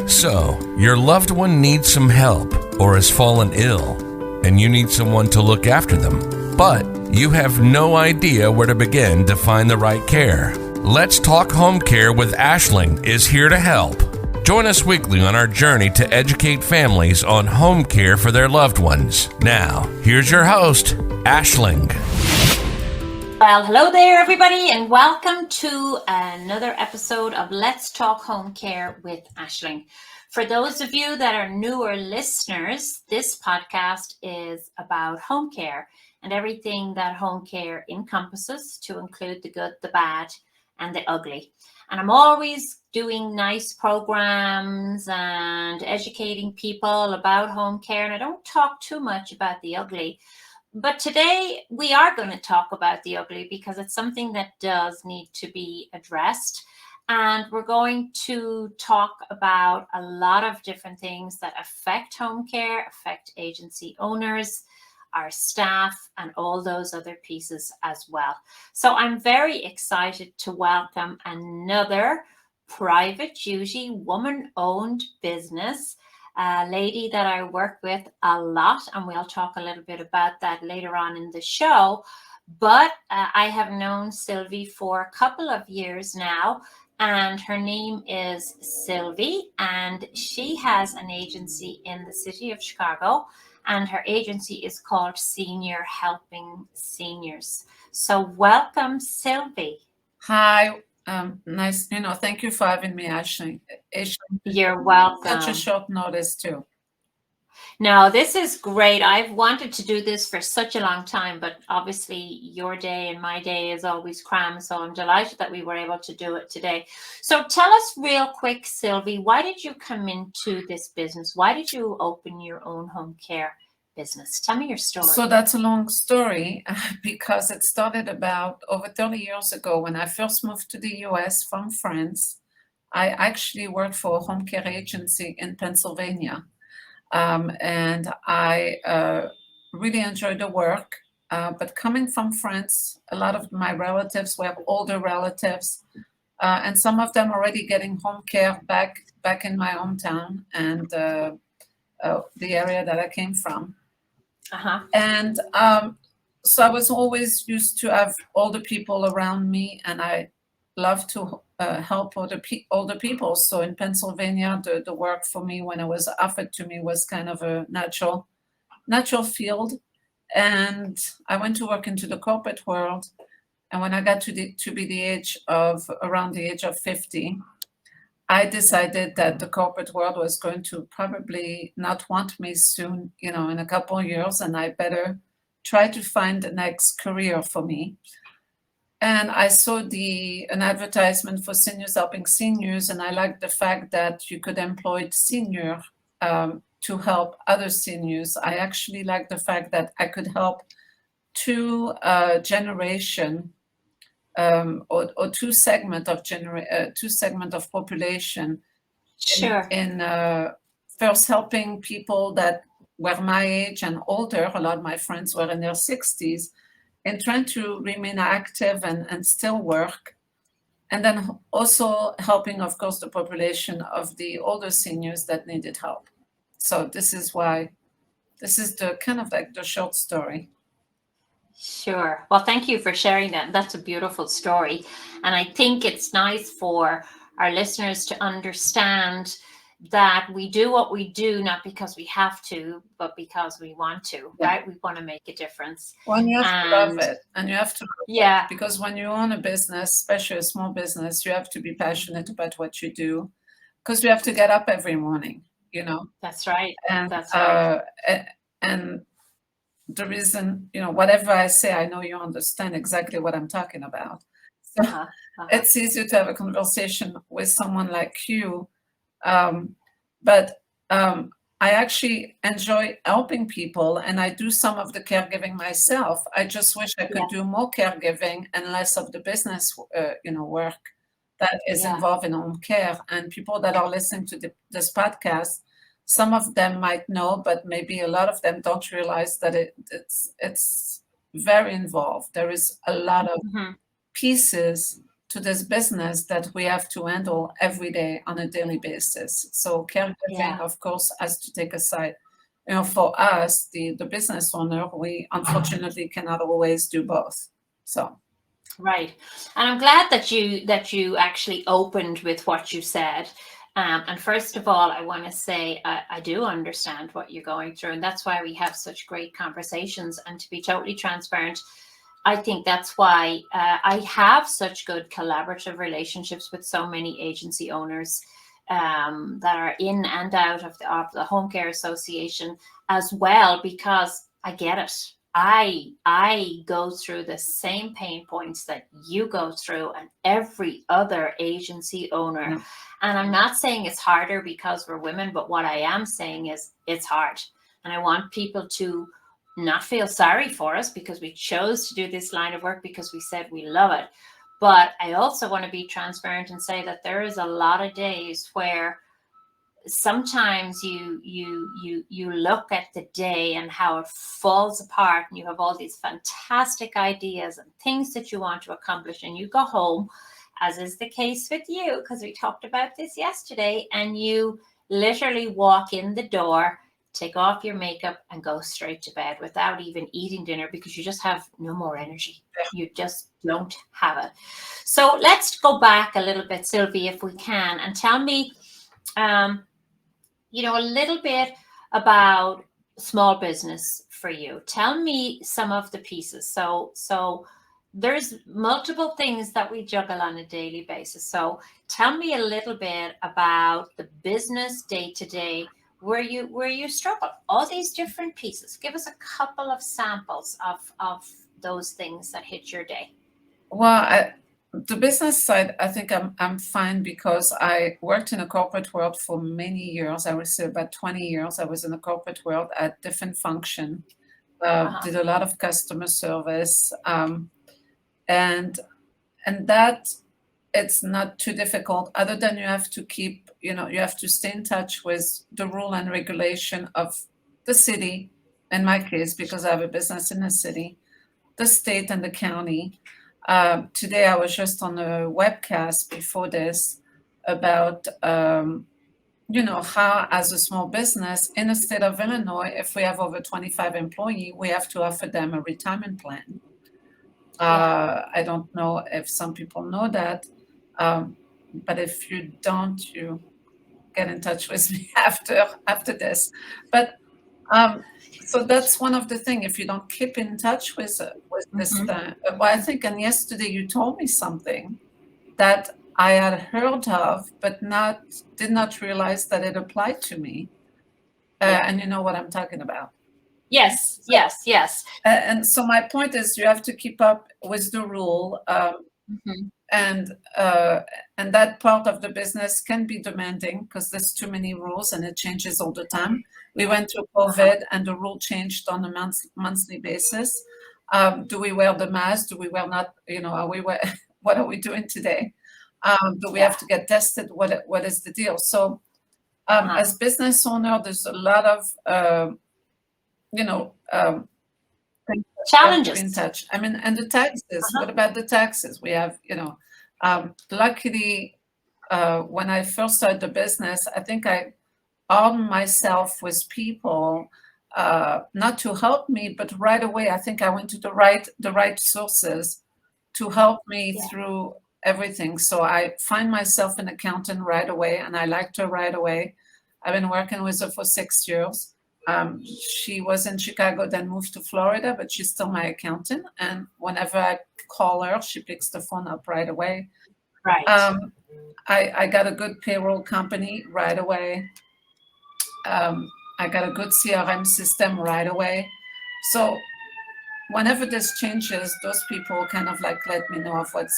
So, your loved one needs some help or has fallen ill, and you need someone to look after them, but you have no idea where to begin to find the right care. Let's Talk Home Care with Aishling is here to help. Join us weekly on our journey to educate families on home care for their loved ones. Now, here's your host, Aishling. Well, hello there, everybody, and welcome to another episode of Let's Talk Home Care with Aishling. For those of you that are newer listeners, this podcast is about home care and everything that home care encompasses, to include the good, the bad, and the ugly. And I'm always doing nice programs and educating people about home care, and I don't talk too much about the ugly. But today we are going to talk about the ugly because it's something that does need to be addressed. And we're going to talk about a lot of different things that affect home care, affect agency owners, our staff, and all those other pieces as well. So I'm very excited to welcome another private duty, woman-owned business, a lady that I work with a lot, and we'll talk a little bit about that later on in the show. But I have known Sylvie for a couple of years now, and her name is Sylvie, and she has an agency in the city of Chicago, and her agency is called Senior Helping Seniors. So welcome, Sylvie. Hi. Nice, thank you for having me, Aishling. You're welcome. Such a short notice too. No, this is great. I've wanted to do this for such a long time, but obviously your day and my day is always crammed. So I'm delighted that we were able to do it today. So tell us real quick, Sylvie, why did you come into this business? Why did you open your own home care business? Tell me your story. So that's a long story because it started about over 30 years ago when I first moved to the US from France. I actually worked for a home care agency in Pennsylvania. And I really enjoyed the work. But coming from France, a lot of my relatives were older relatives, and some of them already getting home care back in my hometown and the area that I came from. And so I was always used to have older people around me, and I love to help older people. So in Pennsylvania, the work for me, when it was offered to me, was kind of a natural field. And I went to work into the corporate world. And when I got to be around the age of 50, I decided that the corporate world was going to probably not want me soon, in a couple of years, and I better try to find the next career for me. And I saw an advertisement for Seniors Helping Seniors, and I liked the fact that you could employ senior to help other seniors. I actually liked the fact that I could help two generation or two segment of population. Sure. In first helping people that were my age and older. A lot of my friends were in their 60s, and trying to remain active and still work. And then also helping, of course, the population of the older seniors that needed help. So this is the kind of like the short story. Sure. Well, thank you for sharing that. That's a beautiful story. And I think it's nice for our listeners to understand that we do what we do, not because we have to, but because we want to, right? We want to make a difference. Well, you have to love it. And you have to love it, because when you own a business, especially a small business, you have to be passionate about what you do, because you have to get up every morning, That's right. And that's right. And the reason, whatever I say, I know you understand exactly what I'm talking about. So it's easier to have a conversation with someone like you. But I actually enjoy helping people, and I do some of the caregiving myself. I just wish I could do more caregiving and less of the business, work that is involved in home care. And people that are listening to this podcast, some of them might know, but maybe a lot of them don't realize that it's very involved. There is a lot of pieces to this business that we have to handle every day on a daily basis. So caregiving, of course, has to take a side. For us, the business owner, we unfortunately cannot always do both. So. Right. And I'm glad that you actually opened with what you said. And first of all, I want to say I do understand what you're going through, and that's why we have such great conversations. And to be totally transparent, I think that's why I have such good collaborative relationships with so many agency owners that are in and out of the Home Care Association as well, because I get it. I go through the same pain points that you go through and every other agency owner. Yeah. And I'm not saying it's harder because we're women, but what I am saying is it's hard. And I want people to not feel sorry for us because we chose to do this line of work because we said we love it. But I also want to be transparent and say that there is a lot of days where sometimes you look at the day and how it falls apart, and you have all these fantastic ideas and things that you want to accomplish, and you go home, as is the case with you, because we talked about this yesterday, and you literally walk in the door, take off your makeup, and go straight to bed without even eating dinner because you just have no more energy. You just don't have it. So let's go back a little bit, Sylvie, if we can, and tell me a little bit about small business for you. Tell me some of the pieces. So there's multiple things that we juggle on a daily basis. So tell me a little bit about the business day to day where you struggle, all these different pieces. Give us a couple of samples of those things that hit your day. Well, the business side, I think I'm fine because I worked in a corporate world for many years. I would say about 20 years. I was in the corporate world at different function, did a lot of customer service, and that it's not too difficult. Other than you have to keep, you have to stay in touch with the rule and regulation of the city. In my case, because I have a business in the city, the state and the county. Today I was just on a webcast before this about, how as a small business in the state of Illinois, if we have over 25 employees, we have to offer them a retirement plan. I don't know if some people know that, but if you don't, you get in touch with me after this. But so that's one of the things. If you don't keep in touch with this thing, well, I think, and yesterday you told me something that I had heard of, but did not realize that it applied to me. And you know what I'm talking about. Yes, yes. And so my point is, you have to keep up with the rule, and that part of the business can be demanding because there's too many rules and it changes all the time. We went through COVID and the rule changed on a monthly basis. Do we wear the mask? Do we wear not? What are we doing today? Do we have to get tested? What is the deal? So as business owner, there's a lot of challenges. In touch. I mean, and the taxes. What about the taxes? We have, luckily, when I first started the business, I think I armed myself with people, not to help me, but right away, I think I went to the right sources to help me through everything. So I find myself an accountant right away, and I liked her right away. I've been working with her for 6 years. She was in Chicago, then moved to Florida, but she's still my accountant. And whenever I call her, she picks the phone up right away. Right. I got a good payroll company right away. I got a good CRM system right away. So whenever this changes, those people kind of like let me know of what's,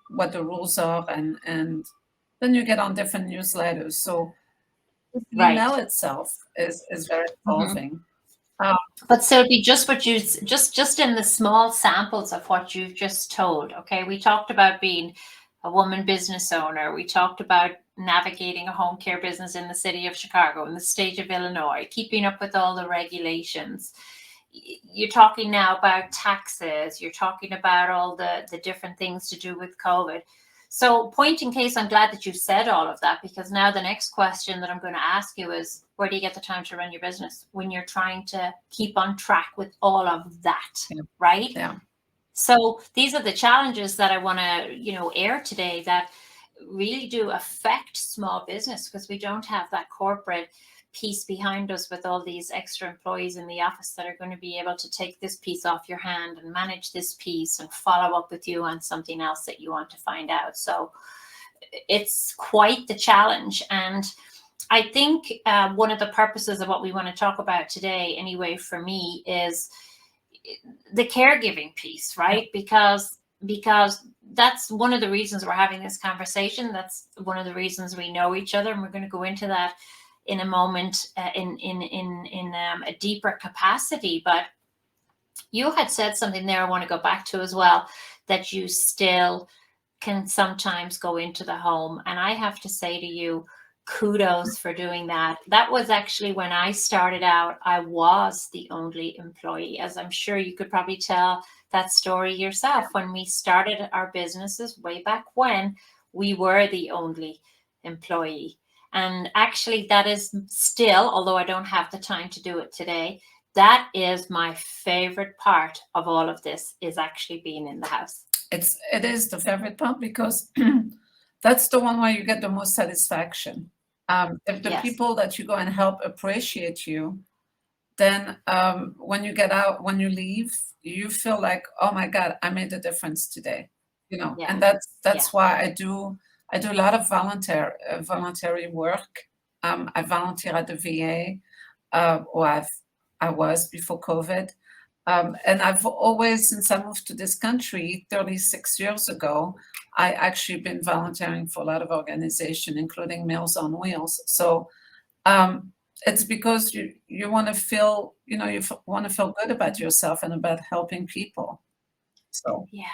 what the rules are, and then you get on different newsletters. So the email itself is very involving. But Sylvie, just in the small samples of what you've just told, okay, we talked about being a woman business owner. We talked about navigating a home care business in the city of Chicago, in the state of Illinois, keeping up with all the regulations. you're talking now about taxes, you're talking about all the different things to do with COVID. So, point in case, I'm glad that you said all of that, because now the next question that I'm going to ask you is, where do you get the time to run your business when you're trying to keep on track with all of that, right? Yeah. So these are the challenges that I want to, air today that really do affect small business, because we don't have that corporate piece behind us with all these extra employees in the office that are going to be able to take this piece off your hand and manage this piece and follow up with you on something else that you want to find out. So it's quite the challenge. And I think one of the purposes of what we want to talk about today, anyway, for me, is the caregiving piece, right? Because that's one of the reasons we're having this conversation. That's one of the reasons we know each other, and we're going to go into that in a moment in a deeper capacity. But you had said something there I want to go back to as well, that you still can sometimes go into the home. And I have to say to you, kudos for doing that. That was actually when I started out, I was the only employee, as I'm sure you could probably tell that story yourself. When we started our businesses way back when, we were the only employee. And actually, that is still, although I don't have the time to do it today, that is my favorite part of all of this, is actually being in the house. It is the favorite part, because that's the one where you get the most satisfaction. If the people that you go and help appreciate you, then when you get out, when you leave, you feel like, oh my God, I made a difference today. And that's why I do a lot of voluntary work. I volunteer at the VA, or I was before COVID. And I've always, since I moved to this country 36 years ago, I actually been volunteering for a lot of organizations, including Meals on Wheels. So it's because you want to feel, you want to feel good about yourself and about helping people. So yeah,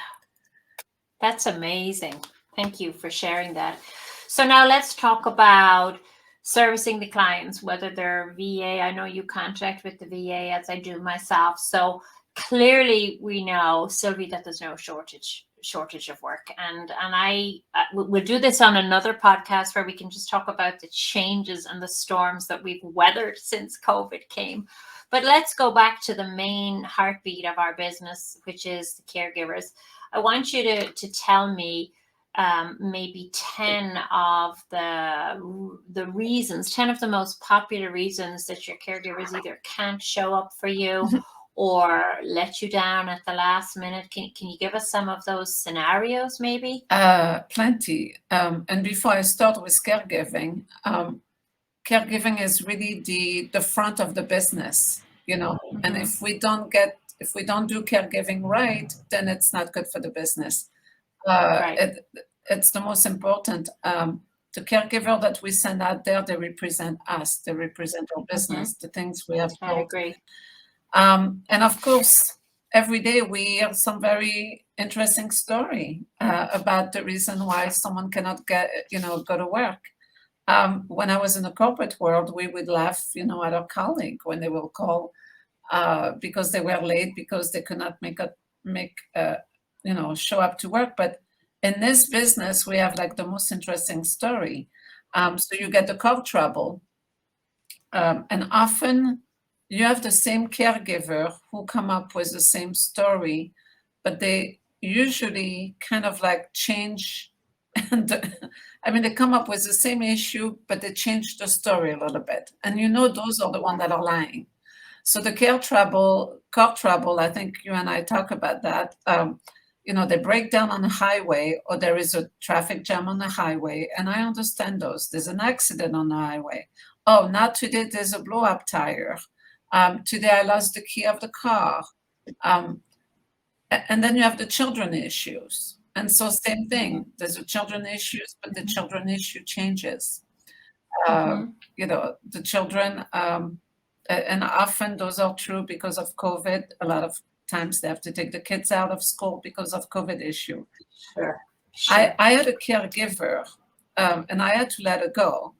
that's amazing. Thank you for sharing that. So now let's talk about servicing the clients, whether they're VA. I know you contract with the VA, as I do myself. So clearly we know, Sylvie, that there's no shortage of work. And we'll do this on another podcast where we can just talk about the changes and the storms that we've weathered since COVID came. But let's go back to the main heartbeat of our business, which is the caregivers. I want you to tell me maybe 10 of the reasons, 10 of the most popular reasons that your caregivers either can't show up for you or let you down at the last minute. Can you give us some of those scenarios, maybe? Plenty. And before I start with caregiving, caregiving is really the front of the business, and if we don't do caregiving right, then it's not good for the business. Right. It's the most important. The caregiver that we send out there, they represent us. They represent our business, the things we have built. I agree. And of course, every day we hear some very interesting story about the reason why someone cannot go to work. When I was in the corporate world, we would laugh, at our colleague when they will call because they were late, because they could not show up to work. But in this business, we have like the most interesting story. So you get the car trouble, and often you have the same caregiver who come up with the same story, but they usually kind of like change. And they come up with the same issue, but they change the story a little bit. And those are the ones that are lying. So the car trouble, I think you and I talk about that. They break down on the highway, or there is a traffic jam on the highway. And I understand those. There's an accident on the highway. Oh, not today, there's a blow up tire. Today I lost the key of the car. And then you have the children issues. And so same thing, there's the children issues, but the children issue changes. The children, and often those are true because of COVID. A lot of times they have to take the kids out of school because of COVID issue. Sure. I had a caregiver, and I had to let her go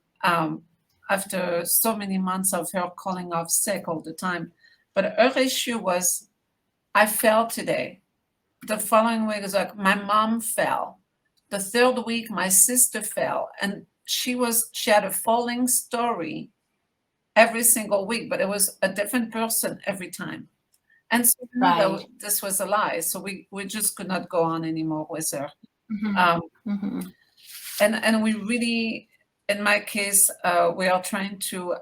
after so many months of her calling off sick all the time. But her issue was, I fell today. The following week is like, my mom fell. The third week, my sister fell. And she had a falling story every single week, but it was a different person every time. And so we knew that Right. this was a lie. So we just could not go on anymore with her. Mm-hmm. And we really, in my case, we are trying to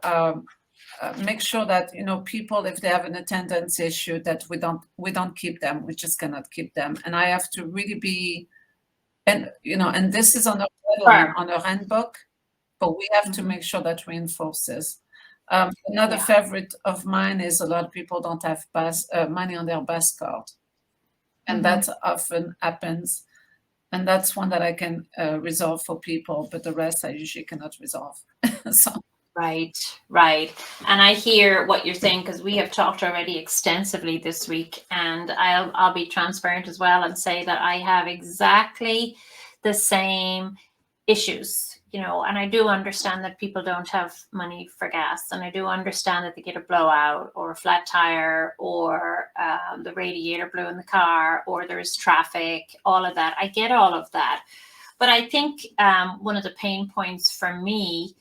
make sure that, you know, people, if they have an attendance issue, that we don't keep them. We just cannot keep them. And I have to really be, and you know, and this is on our deadline, on our handbook, but we have to make sure that reinforces. Another favorite of mine is, a lot of people don't have money on their bus card, and that often happens. And that's one that I can resolve for people, but the rest I usually cannot resolve. So. Right. And I hear what you're saying, because we have talked already extensively this week, and I'll be transparent as well and say that I have exactly the same issues, you know, and I do understand that people don't have money for gas, and I do understand that they get a blowout or a flat tire, or the radiator blew in the car, or there's traffic, all of that. I get all of that. But I think one of the pain points for me,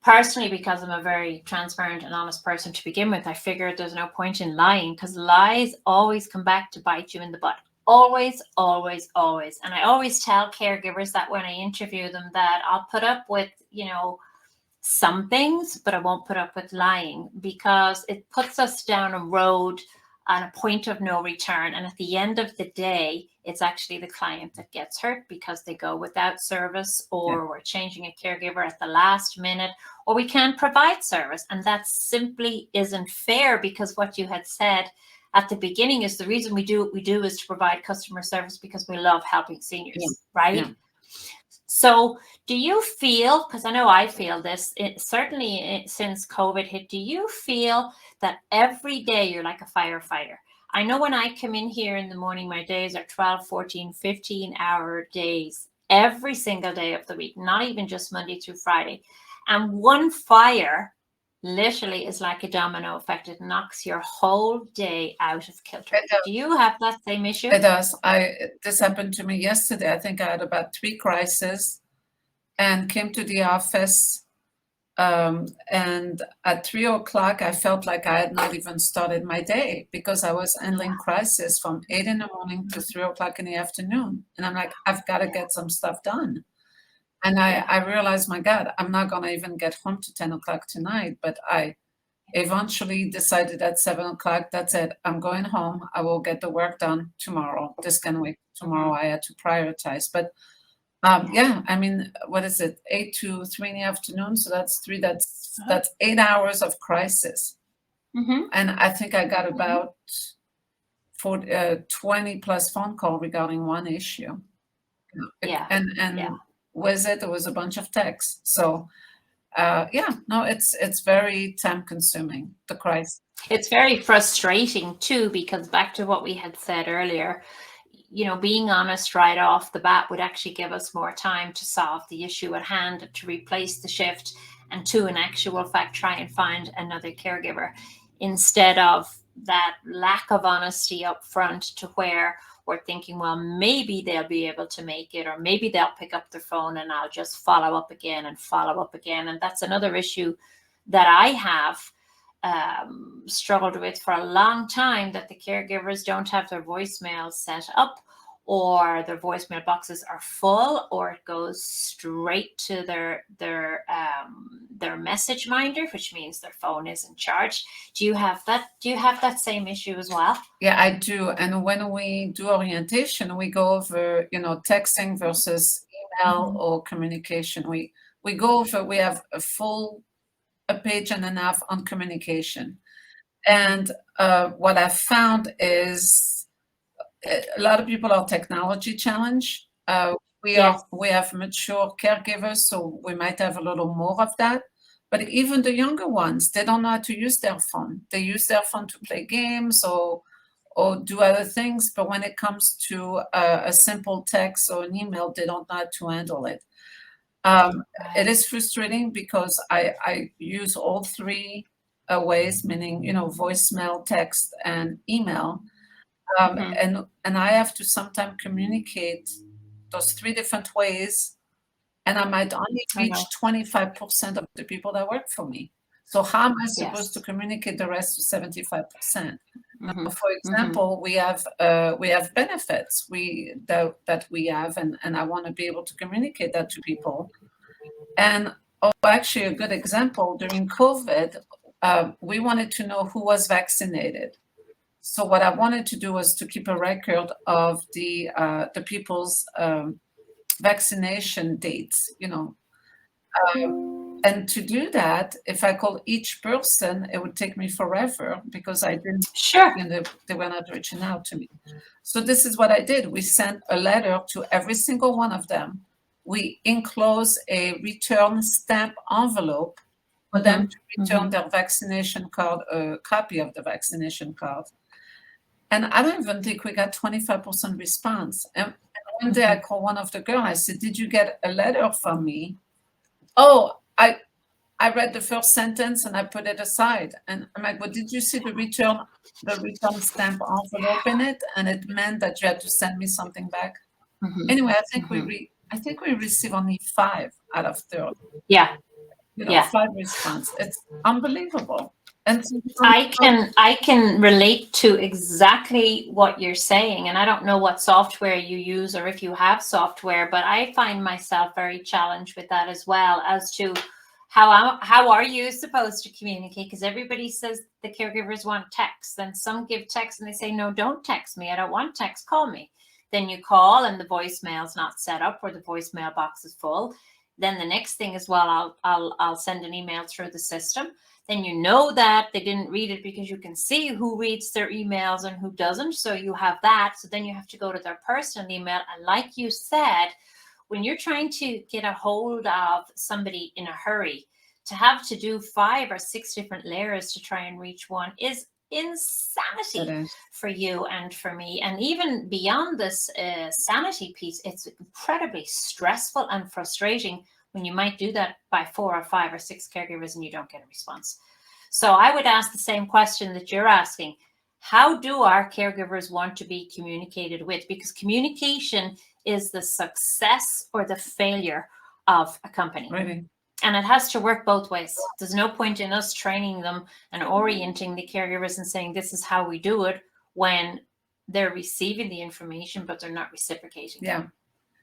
personally, because I'm a very transparent and honest person to begin with, I figured there's no point in lying, because lies always come back to bite you in the butt. Always. And I always tell caregivers that when I interview them, that I'll put up with, you know, some things, but I won't put up with lying, because it puts us down a road on a point of no return. And at the end of the day, it's actually the client that gets hurt, because they go without service, or we're changing a caregiver at the last minute, or we can't provide service. And that simply isn't fair, because what you had said at the beginning is, the reason we do what we do is to provide customer service because we love helping seniors, right? Yeah. So do you feel, because I know I feel this, certainly since COVID hit, do you feel that every day you're like a firefighter? I know when I come in here in the morning, my days are 12, 14, 15-hour days every single day of the week, not even just Monday through Friday. And one fire literally is like a domino effect. It knocks your whole day out of kilter. Do you have that same issue? It does. This happened to me yesterday. I think I had about 3 crises and came to the office. And at 3:00, I felt like I had not even started my day, because I was handling crisis from 8 in the morning to 3:00 in the afternoon. And I'm like, I've got to get some stuff done. And I realized, my God, I'm not going to even get home to 10:00 tonight. But I eventually decided at 7:00, that's it. I'm going home. I will get the work done tomorrow. This can wait. Tomorrow I had to prioritize. But I mean, what is it? 8 to 3 in the afternoon. So that's 3. That's 8 hours of crisis. And I think I got about 20 plus phone call regarding one issue. And with it, there was a bunch of texts. So it's very time consuming, the crisis. It's very frustrating too, because back to what we had said earlier, you know, being honest right off the bat would actually give us more time to solve the issue at hand, to replace the shift, and to, in actual fact, try and find another caregiver, instead of that lack of honesty up front, to where we're thinking, well, maybe they'll be able to make it, or maybe they'll pick up the phone and I'll just follow up again. And that's another issue that I have struggled with for a long time, that the caregivers don't have their voicemails set up, or their voicemail boxes are full, or it goes straight to their message minder, which means their phone isn't charged. Do you have that same issue as well? Yeah, I do. And when we do orientation, we go over, you know, texting versus email or communication. We go over, we have a page and a half on communication. And what I've found is, a lot of people are technology challenged. We have mature caregivers, so we might have a little more of that. But even the younger ones, they don't know how to use their phone. They use their phone to play games or do other things. But when it comes to a simple text or an email, they don't know how to handle it. It is frustrating, because I use all 3 ways, meaning, voicemail, text, and email. Mhm. And I have to sometimes communicate those three different ways, and I might only I know. reach 25% of the people that work for me. So how am I supposed to Yes. communicate the rest to 75%? Mhm. For Mhm. example, we have benefits that we have, and I want to be able to communicate that to people. And actually, a good example during COVID, we wanted to know who was vaccinated. So what I wanted to do was to keep a record of the people's vaccination dates, and to do that, if I call each person, it would take me forever because I didn't, Sure. they were not reaching out to me. So this is what I did. We sent a letter to every single one of them. We enclose a return stamp envelope for them Mhm. to return Mhm. their vaccination card, a copy of the vaccination card. And I don't even think we got 25% response. And one day I Mhm. called one of the girls. I said, "Did you get a letter from me?" "Oh, I read the first sentence and I put it aside." And I'm like, "But did you see the return stamp envelope in it?" And it meant that you had to send me something back. Mhm. Anyway, Mhm. I think we received only 5 out of 30. Yeah. Yeah. 5 response. It's unbelievable. And I can relate to exactly what you're saying, and I don't know what software you use or if you have software, but I find myself very challenged with that as well as to how are you supposed to communicate? Because everybody says the caregivers want text, then some give text and they say, no, don't text me. I don't want text. Call me. Then you call and the voicemail's not set up or the voicemail box is full. Then the next thing is, well, I'll send an email through the system. Then you know that they didn't read it because you can see who reads their emails and who doesn't. So you have that. So then you have to go to their personal email. And like you said, when you're trying to get a hold of somebody in a hurry, to have to do 5 or 6 different layers to try and reach one is insanity for you and for me. And even beyond this sanity piece, it's incredibly stressful and frustrating when you might do that by 4 or 5 or 6 caregivers and you don't get a response. So I would ask the same question that you're asking. How do our caregivers want to be communicated with? Because communication is the success or the failure of a company. really, And it has to work both ways. There's no point in us training them and orienting the caregivers and saying this is how we do it when they're receiving the information but they're not reciprocating. yeah.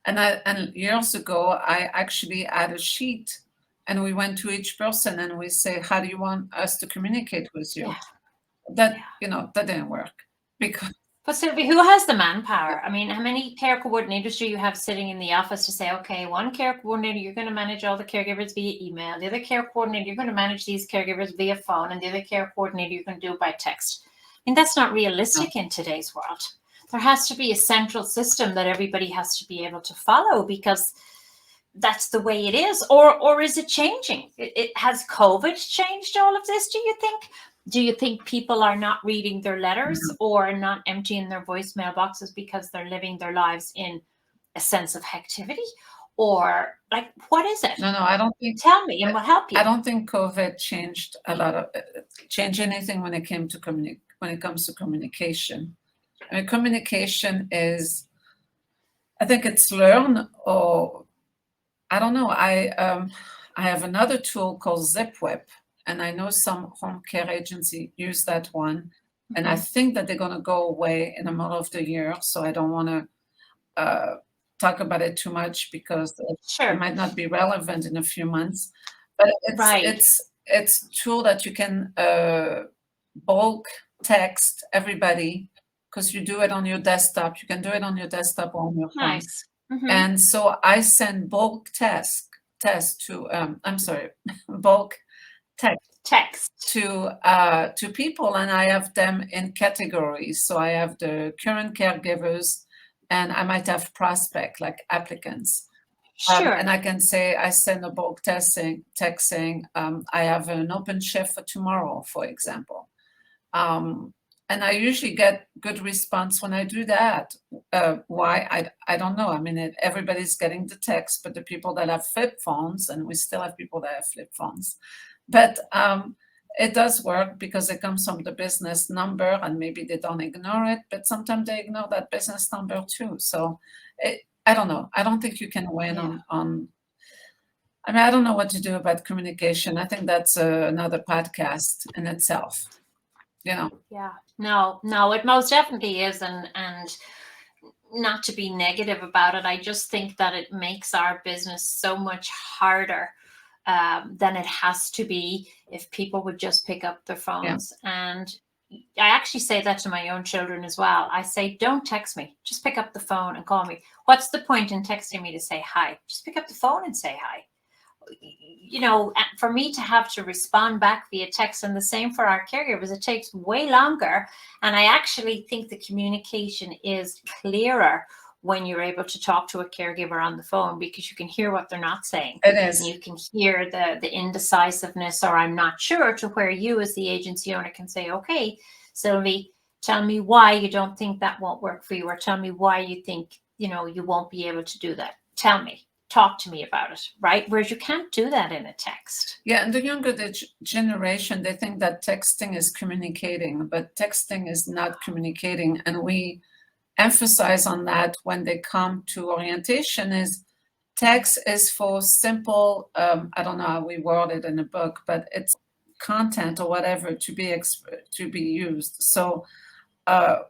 And years ago, I actually had a sheet, and we went to each person and we say, "How do you want us to communicate with you?" Yeah. That that didn't work because But Sylvie, who has the manpower? I mean, how many care coordinators do you have sitting in the office to say, okay, one care coordinator, you're going to manage all the caregivers via email. The other care coordinator, you're going to manage these caregivers via phone. And the other care coordinator, you're going to do it by text. I mean, that's not realistic in today's world. There has to be a central system that everybody has to be able to follow because that's the way it is. Or is it changing? It has COVID changed all of this, do you think? Do you think people are not reading their letters or not emptying their voicemail boxes because they're living their lives in a sense of activity? Or like, what is it? no, I don't think Tell me and we'll help you. I don't think COVID changed a lot of change anything when it came to when it comes to communication. I mean, communication is, I think it's learned, or I don't know. I have another tool called ZipWhip, and I know some home care agency use that one, and I think that they're going to go away in the middle of the year. So I don't want to talk about it too much because it Sure. might not be relevant in a few months. But Right. it's a tool that you can bulk text everybody because you do it on your desktop. You can do it on your desktop or on your phone. Nice. Mhm. And so I send bulk test to I'm sorry, bulk Text. to people, and I have them in categories. So I have the current caregivers, and I might have prospect like applicants. Sure. And I can say I send a bulk text saying I have an open shift for tomorrow, for example. And I usually get good response when I do that. Why? I don't know. I mean, everybody's getting the text, but the people that have flip phones, and we still have people that have flip phones, but it does work because it comes from the business number, and maybe they don't ignore it, but sometimes they ignore that business number too. So I don't know. I don't think you can win on. I mean, I don't know what to do about communication. I think that's another podcast in itself. Yeah. No, it most definitely is, and not to be negative about it, I just think that it makes our business so much harder than it has to be if people would just pick up their phones. And I actually say that to my own children as well. I say, don't text me, just pick up the phone and call me. What's the point in texting me to say hi? Just pick up the phone and say hi. For me to have to respond back via text, and the same for our caregivers, it takes way longer. And I actually think the communication is clearer when you're able to talk to a caregiver on the phone, because you can hear what they're not saying. It is. And you can hear the indecisiveness, or I'm not sure, to where you as the agency owner can say, okay, Sylvie, tell me why you don't think that won't work for you, or tell me why you think, you won't be able to do that. Tell me. Talk to me about it, right? Whereas you can't do that in a text. Yeah, and the younger generation, they think that texting is communicating, but texting is not communicating. And we emphasize on that when they come to orientation. Is text is for simple, I don't know how we word it in the book, but it's content or whatever to be used. So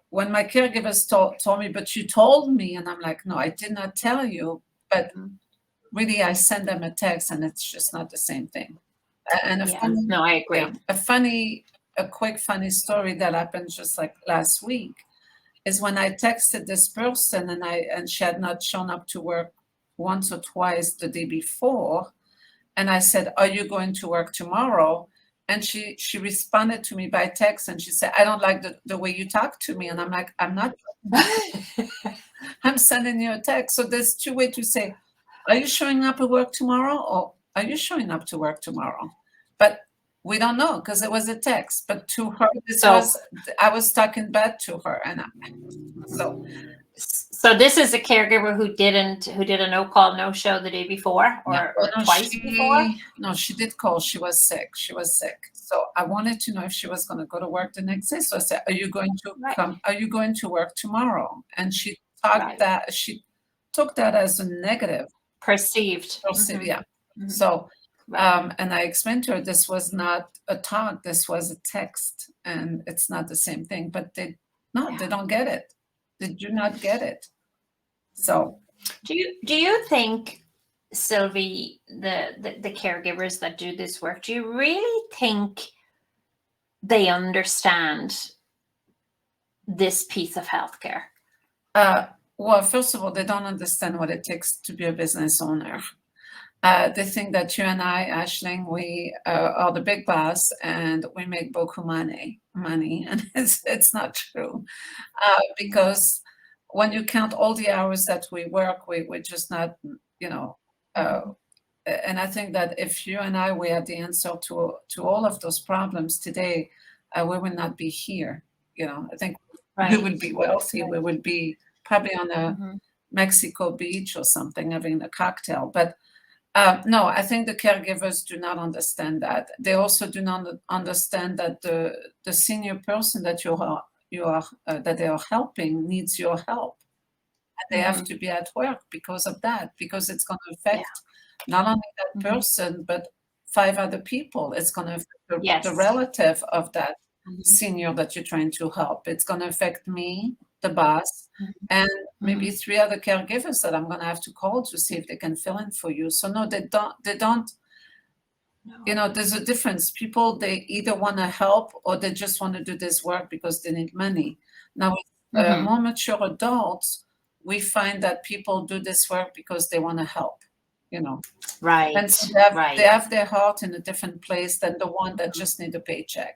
when my caregivers told me, but you told me, and I'm like, no, I did not tell you, but really, I send them a text, and it's just not the same thing. And I agree. A quick funny story that happened just like last week is when I texted this person, and she had not shown up to work once or twice the day before, and I said, "Are you going to work tomorrow?" And she responded to me by text, and she said, "I don't like the way you talk to me." And I'm like, "I'm not. I'm sending you a text." So there's two ways to say, are you showing up at work tomorrow, or are you showing up to work tomorrow? But we don't know because it was a text. But to her, I was talking bad to her, and so this is a caregiver who did a no call, no show the day before, or twice before. No, she did call. She was sick. So I wanted to know if she was going to go to work the next day. So I said, "Are you going to come? Are you going to work tomorrow?" And she took that as a negative. Perceived. Yeah. Mm-hmm. So, and I explained to her this was not a talk, this was a text, and it's not the same thing. But they don't get it. They do not get it. So, do you think, Sylvie, the caregivers that do this work, do you really think they understand this piece of healthcare? Well, first of all, they don't understand what it takes to be a business owner. They think that you and I, Aishling, we are the big boss and we make beaucoup money, and it's not true. Because when you count all the hours that we work, we're just not, and I think that if you and I, we had the answer to all of those problems today, we would not be here. I think we would be wealthy. We would be probably on a Mexico beach or something, having a cocktail. But no, I think the caregivers do not understand that. They also do not understand that the senior person that that they are helping needs your help, and they have to be at work because of that. Because it's going to affect not only that person but 5 other people. It's going to affect the relative of that senior that you're trying to help. It's going to affect me, the boss, and maybe 3 other caregivers that I'm going to have to call to see if they can fill in for you. So no, they don't. There's a difference. People, they either want to help or they just want to do this work because they need money. Now, with more mature adults, we find that people do this work because they want to help. Right. And so they have their heart in a different place than the one that just need a paycheck.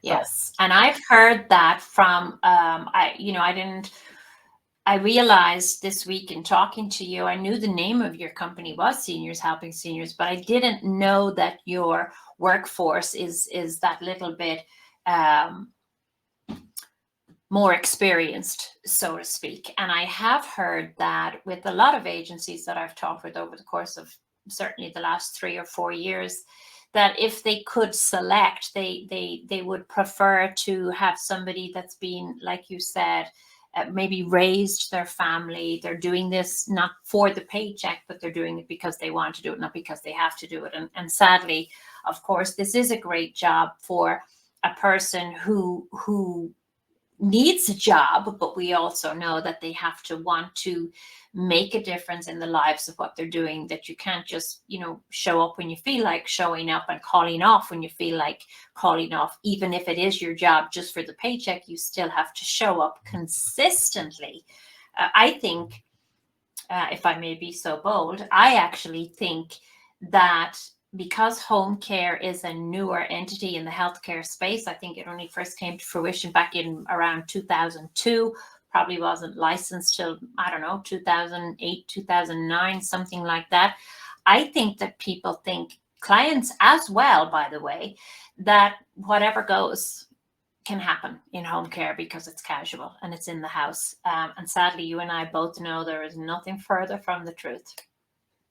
Yes, and I've heard that from I realized this week in talking to you, I knew the name of your company was Seniors Helping Seniors, but I didn't know that your workforce is that little bit more experienced, so to speak. And I have heard that with a lot of agencies that I've talked with over the course of certainly the last 3 or 4 years, that if they could select, they would prefer to have somebody that's been, like you said, maybe raised their family. They're doing this not for the paycheck, but they're doing it because they want to do it, not because they have to do it. And sadly, of course, this is a great job for a person who needs a job, but we also know that they have to want to make a difference in the lives of what they're doing, that you can't just, show up when you feel like showing up and calling off when you feel like calling off. Even if it is your job just for the paycheck, you still have to show up consistently. I think, if I may be so bold, I actually think that because home care is a newer entity in the healthcare space, I think it only first came to fruition back in around 2002, probably wasn't licensed till, I don't know, 2008, 2009, something like that. I think that people think, clients as well, by the way, that whatever goes can happen in home care because it's casual and it's in the house. And sadly, you and I both know there is nothing further from the truth.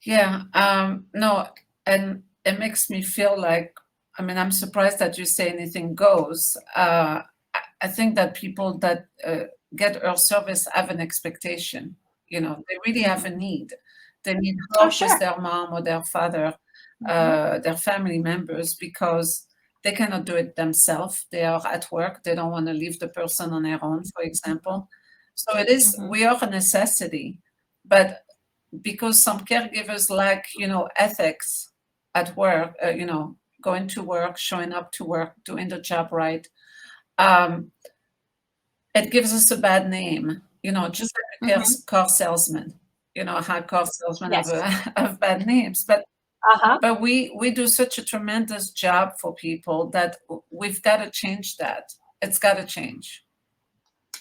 Yeah, no, and it makes me feel like, I'm surprised that you say anything goes. I think that people that get our service have an expectation. They really have a need. They need help sure. with their mom or their father, their family members, because they cannot do it themselves. They are at work. They don't want to leave the person on their own, for example. So it is, we are a necessity, but because some caregivers lack, ethics at work, going to work, showing up to work, doing the job right, it gives us a bad name, just like a car salesman. How car salesmen Yes. have bad names, but Uh-huh. but we do such a tremendous job for people that we've got to change that. It's got to change.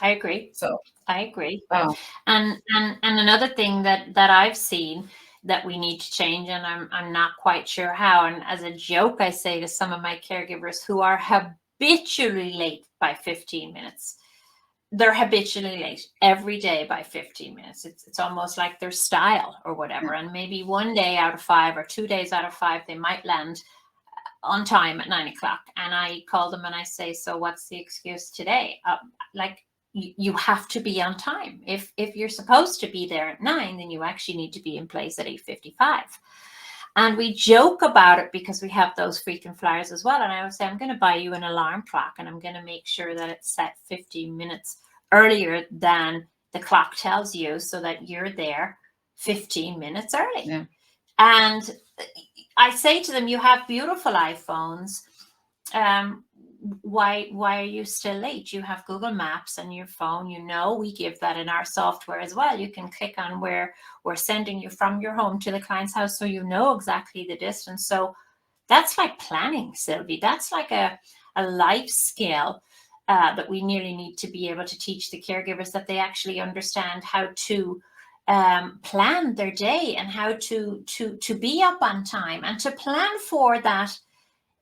I agree. So I agree. And another thing that I've seen that we need to change, and I'm not quite sure how. And as a joke, I say to some of my caregivers who are habitually late by 15 minutes, they're habitually late every day by 15 minutes. It's almost like their style or whatever. And maybe one day out of 5 or 2 days out of 5, they might land on time at 9 o'clock. And I call them and I say, so what's the excuse today? You have to be on time. If you're supposed to be there at 9, then you actually need to be in place at 8:55. And we joke about it because we have those frequent flyers as well. And I would say, I'm going to buy you an alarm clock and I'm going to make sure that it's set 15 minutes earlier than the clock tells you, so that you're there 15 minutes early. Yeah. And I say to them, you have beautiful iPhones. Why are you still late? You have Google Maps on your phone. We give that in our software as well. You can click on where we're sending you from your home to the client's house, so you know exactly the distance. So that's like planning, Sylvie. That's like a life skill that we nearly need to be able to teach the caregivers, that they actually understand how to plan their day and how to be up on time and to plan for that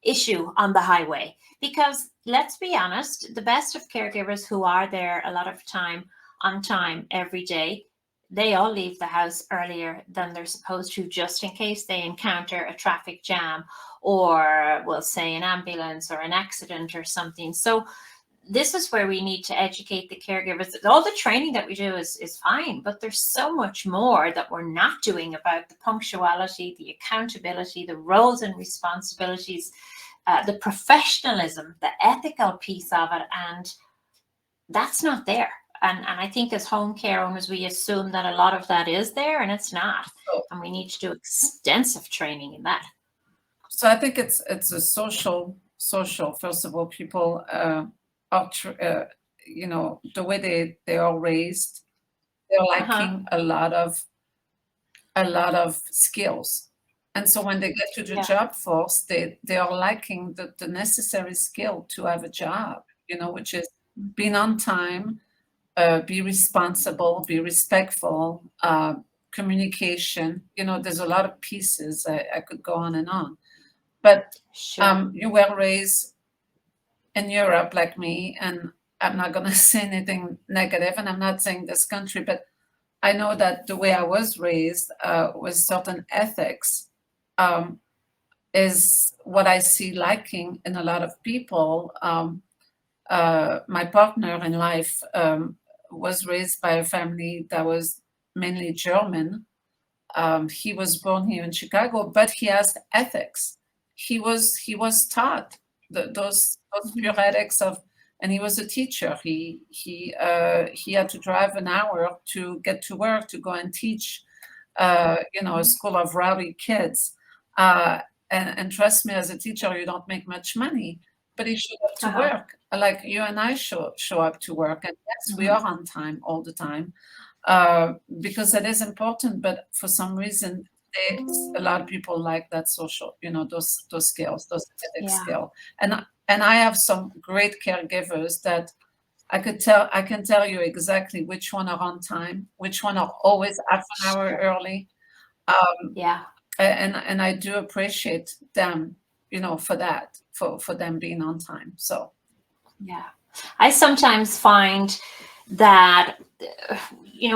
issue on the highway. Because let's be honest, the best of caregivers who are there a lot of time on time every day, they all leave the house earlier than they're supposed to, just in case they encounter a traffic jam or, we'll say, an ambulance or an accident or something. So this is where we need to educate the caregivers. All the training that we do is fine, but there's so much more that we're not doing about the punctuality, the accountability, the roles and responsibilities, the professionalism, the ethical piece of it, and that's not there. And I think as home care owners, we assume that a lot of that is there, and it's not. And we need to do extensive training in that. So I think it's a social. First of all, people the way they are raised, they're lacking a lot of skills. And so when they get to the job force, they are lacking the necessary skill to have a job, which is being on time, be responsible, be respectful, communication. There's a lot of pieces. I could go on and on. But you were raised in Europe like me, and I'm not going to say anything negative, and I'm not saying this country, but I know that the way I was raised with certain ethics, is what I see lacking in a lot of people. My partner in life was raised by a family that was mainly German. He was born here in Chicago, but he has ethics. He was taught those pure ethics of, and he was a teacher. He had to drive an hour to get to work to go and teach, a school of rowdy kids. And trust me, as a teacher, you don't make much money, but he showed up to work like you and I show up to work. And yes, we are on time all the time, because that is important. But for some reason, a lot of people like that social, those skills, those ethic skills. And I have some great caregivers that I can tell you exactly which one are on time, which one are always half an hour early. And I do appreciate them, for that, for them being on time. So I sometimes find that,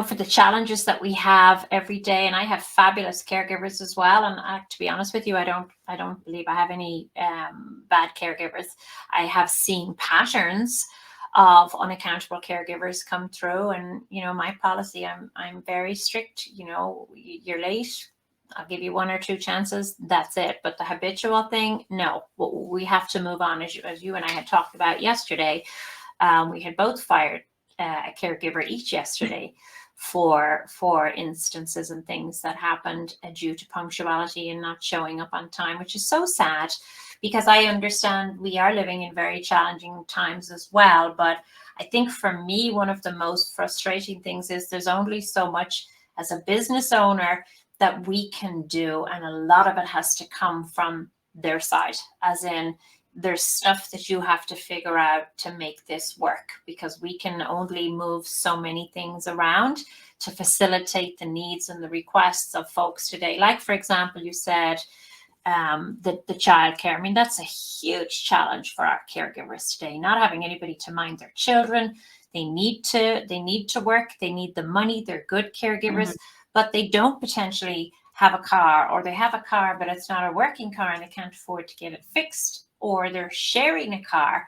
for the challenges that we have every day, and I have fabulous caregivers as well. And to be honest with you, I don't believe I have any bad caregivers. I have seen patterns of unaccountable caregivers come through, and my policy, I'm very strict. You're late, I'll give you one or two chances. That's it. But the habitual thing, no. We have to move on. As you and I had talked about yesterday, we had both fired a caregiver each yesterday for instances and things that happened due to punctuality and not showing up on time, which is so sad, because I understand we are living in very challenging times as well. But I think for me, one of the most frustrating things is there's only so much as a business owner that we can do, and a lot of it has to come from their side, as in there's stuff that you have to figure out to make this work, because we can only move so many things around to facilitate the needs and the requests of folks today. Like, for example, you said the childcare. I mean, that's a huge challenge for our caregivers today, not having anybody to mind their children. They need to work, they need the money, they're good caregivers, but they don't potentially have a car, or they have a car, but it's not a working car and they can't afford to get it fixed, or they're sharing a car.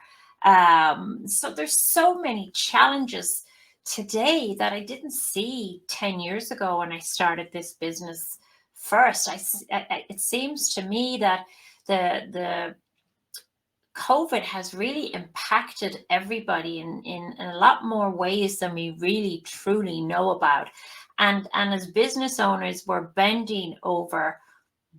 So there's so many challenges today that I didn't see 10 years ago when I started this business first. It seems to me that the COVID has really impacted everybody in a lot more ways than we really truly know about. And as business owners, we're bending over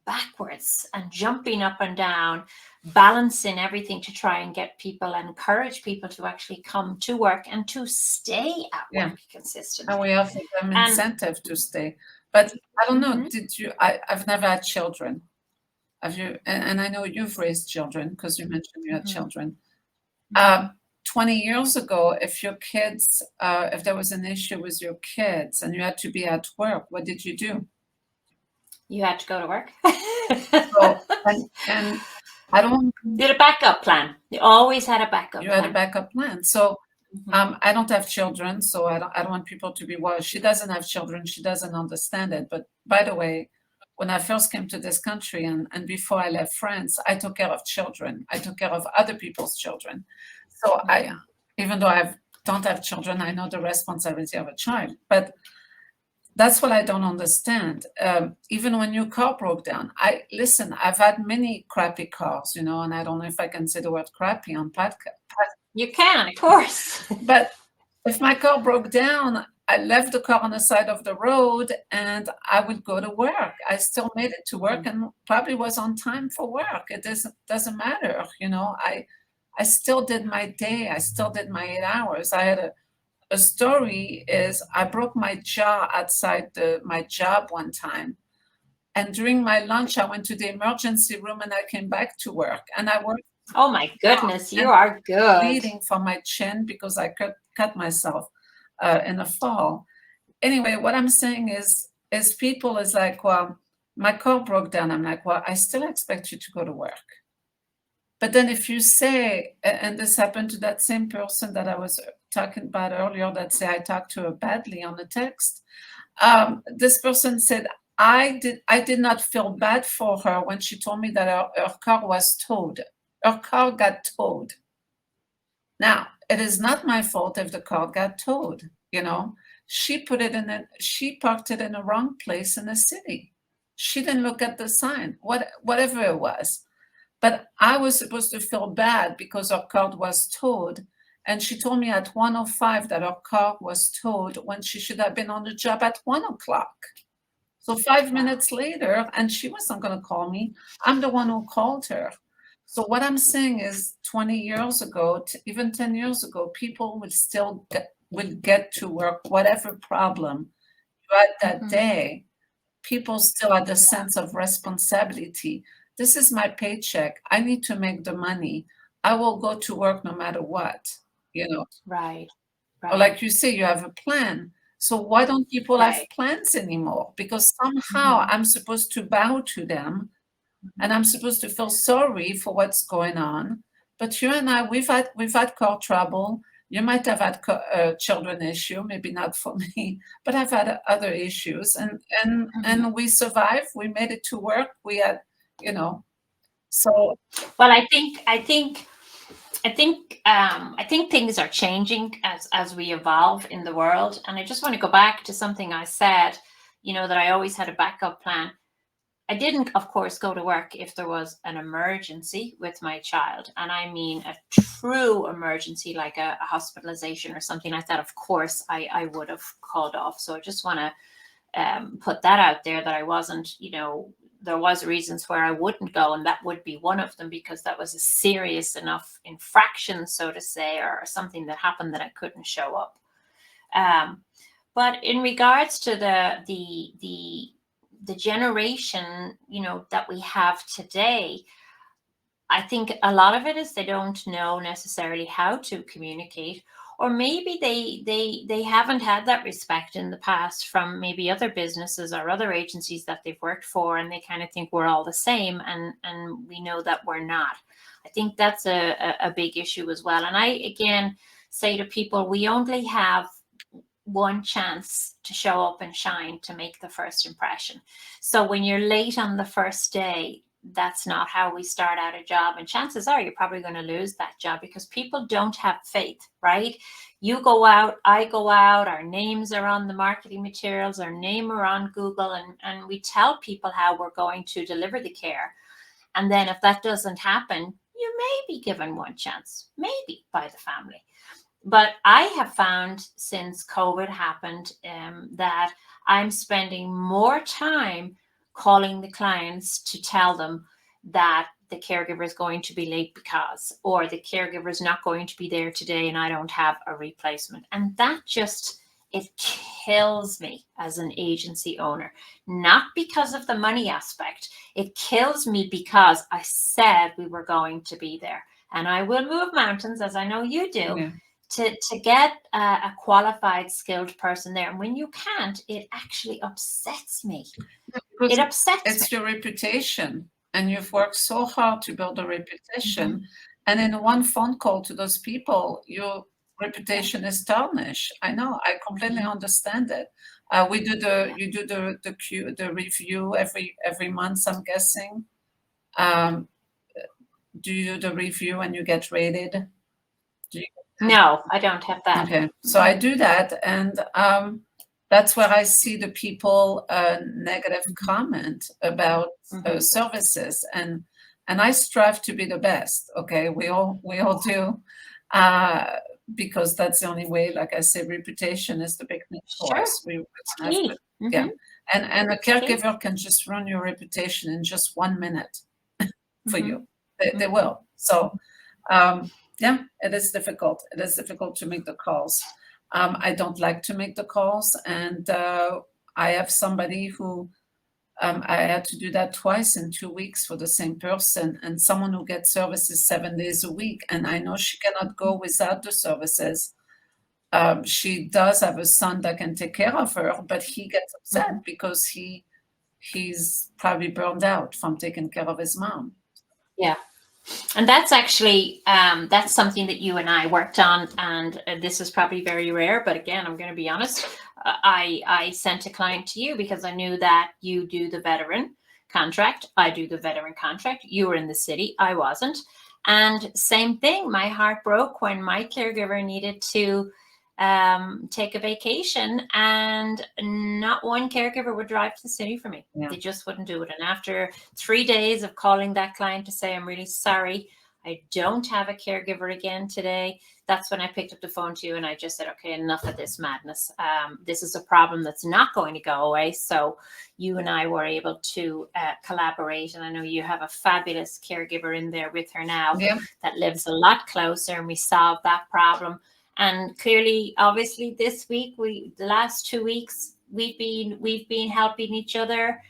backwards and jumping up and down, balancing everything to try and get people and encourage people to actually come to work and to stay at work consistently. And we offer them incentive to stay. But I don't know, I've never had children. Have you? And I know you've raised children, because you mentioned you had children. 20 years ago, if your kids, if there was an issue with your kids and you had to be at work, what did you do? You had to go to work. and I don't. You had a backup plan. You always had a backup plan. You had a backup plan. So I don't have children, so I don't want people to be worried. She doesn't have children. She doesn't understand it. But by the way, when I first came to this country and before I left France, I took care of children. I took care of other people's children. So even though I don't have children, I know the responsibility of a child. But that's what I don't understand. Even when your car broke down, I've had many crappy cars, and I don't know if I can say the word crappy on podcast. You can, of course. But if my car broke down, I left the car on the side of the road and I would go to work. I still made it to work and probably was on time for work. It doesn't matter, I still did my day. I still did my 8 hours. I had a story is I broke my jaw outside my job one time. And during my lunch, I went to the emergency room and I came back to work. And I worked. Oh my goodness, you are good. Bleeding from my chin because I cut myself in a fall. Anyway, what I'm saying is people is like, well, my car broke down. I'm like, well, I still expect you to go to work. But then if you say, and this happened to that same person that I was talking about earlier, that say I talked to her badly on the text. This person said, I did not feel bad for her when she told me that her car was towed. Her car got towed. Now, it is not my fault if the car got towed, you know. She parked it in the wrong place in the city. She didn't look at the sign, whatever it was. But I was supposed to feel bad because her car was towed. And she told me at 1:05 that her car was towed when she should have been on the job at 1:00. So 5 minutes later, and she wasn't going to call me. I'm the one who called her. So what I'm saying is 20 years ago, even 10 years ago, people would still get to work, whatever problem you had that day. People still had a sense of responsibility. This is my paycheck. I need to make the money. I will go to work no matter what, you know. Right. Or like you say, you have a plan. So why don't people have plans anymore? Because somehow I'm supposed to bow to them and I'm supposed to feel sorry for what's going on. But you and I, we've had car trouble. You might have had children issue, maybe not for me, but I've had other issues, and we survived. We made it to work. We had, you know, so. Well, I think things are changing as we evolve in the world, and I just want to go back to something I said. You know, that I always had a backup plan. I didn't, of course, go to work if there was an emergency with my child. And I mean a true emergency, like a hospitalization or something like that. Of course, I would have called off. So I just want to put that out there, that I wasn't, you know, there was reasons where I wouldn't go. And that would be one of them, because that was a serious enough infraction, so to say, or something that happened that I couldn't show up. But in regards to the generation, you know, that we have today, I think a lot of it is they don't know necessarily how to communicate, or maybe they haven't had that respect in the past from maybe other businesses or other agencies that they've worked for, and they kind of think we're all the same, and we know that we're not. I think that's a big issue as well. And I again say to people, we only have one chance to show up and shine, to make the first impression. So when you're late on the first day, that's not how we start out a job. And chances are you're probably going to lose that job, because people don't have faith, right? You go out, I go out, our names are on the marketing materials, our name are on Google, and we tell people how we're going to deliver the care. And then if that doesn't happen, you may be given one chance, maybe by the family. But I have found since COVID happened that I'm spending more time calling the clients to tell them that the caregiver is going to be late because, or the caregiver is not going to be there today and I don't have a replacement. And that just, it kills me as an agency owner, not because of the money aspect. It kills me because I said we were going to be there, and I will move mountains, as I know you do. Yeah. To get a qualified, skilled person there. And when you can't, it actually upsets me. Because it upsets me. It's your reputation, and you've worked so hard to build a reputation. And in one phone call to those people, your reputation is tarnished. I know. I completely understand it. You do the review every month, I'm guessing. Do you do the review and you get rated? No, I don't have that. Okay, so I do that, and that's where I see the people negative comment about services, and I strive to be the best. Okay, we all do, because that's the only way. Like I say, reputation is the big thing for us. Yeah, and a caregiver can just ruin your reputation in just 1 minute for you. They will. So. Yeah, it is difficult. It is difficult to make the calls. I don't like to make the calls, and I have somebody who I had to do that twice in 2 weeks for the same person, and someone who gets services 7 days a week, and I know she cannot go without the services. She does have a son that can take care of her, but he gets upset because he's probably burned out from taking care of his mom. Yeah. And that's actually, that's something that you and I worked on. And this is probably very rare, but again, I'm going to be honest. I sent a client to you because I knew that you do the veteran contract. I do the veteran contract. You were in the city. I wasn't. And same thing, my heart broke when my caregiver needed to take a vacation, and not one caregiver would drive to the city for me. Yeah. They just wouldn't do it. And after 3 days of calling that client to say, I'm really sorry, I don't have a caregiver again today, that's when I picked up the phone to you and I just said, okay, enough of this madness. This is a problem that's not going to go away. So you and I were able to collaborate. And I know you have a fabulous caregiver in there with her now that lives a lot closer, and we solved that problem. And clearly, obviously, this week, the last 2 weeks, we've been helping each other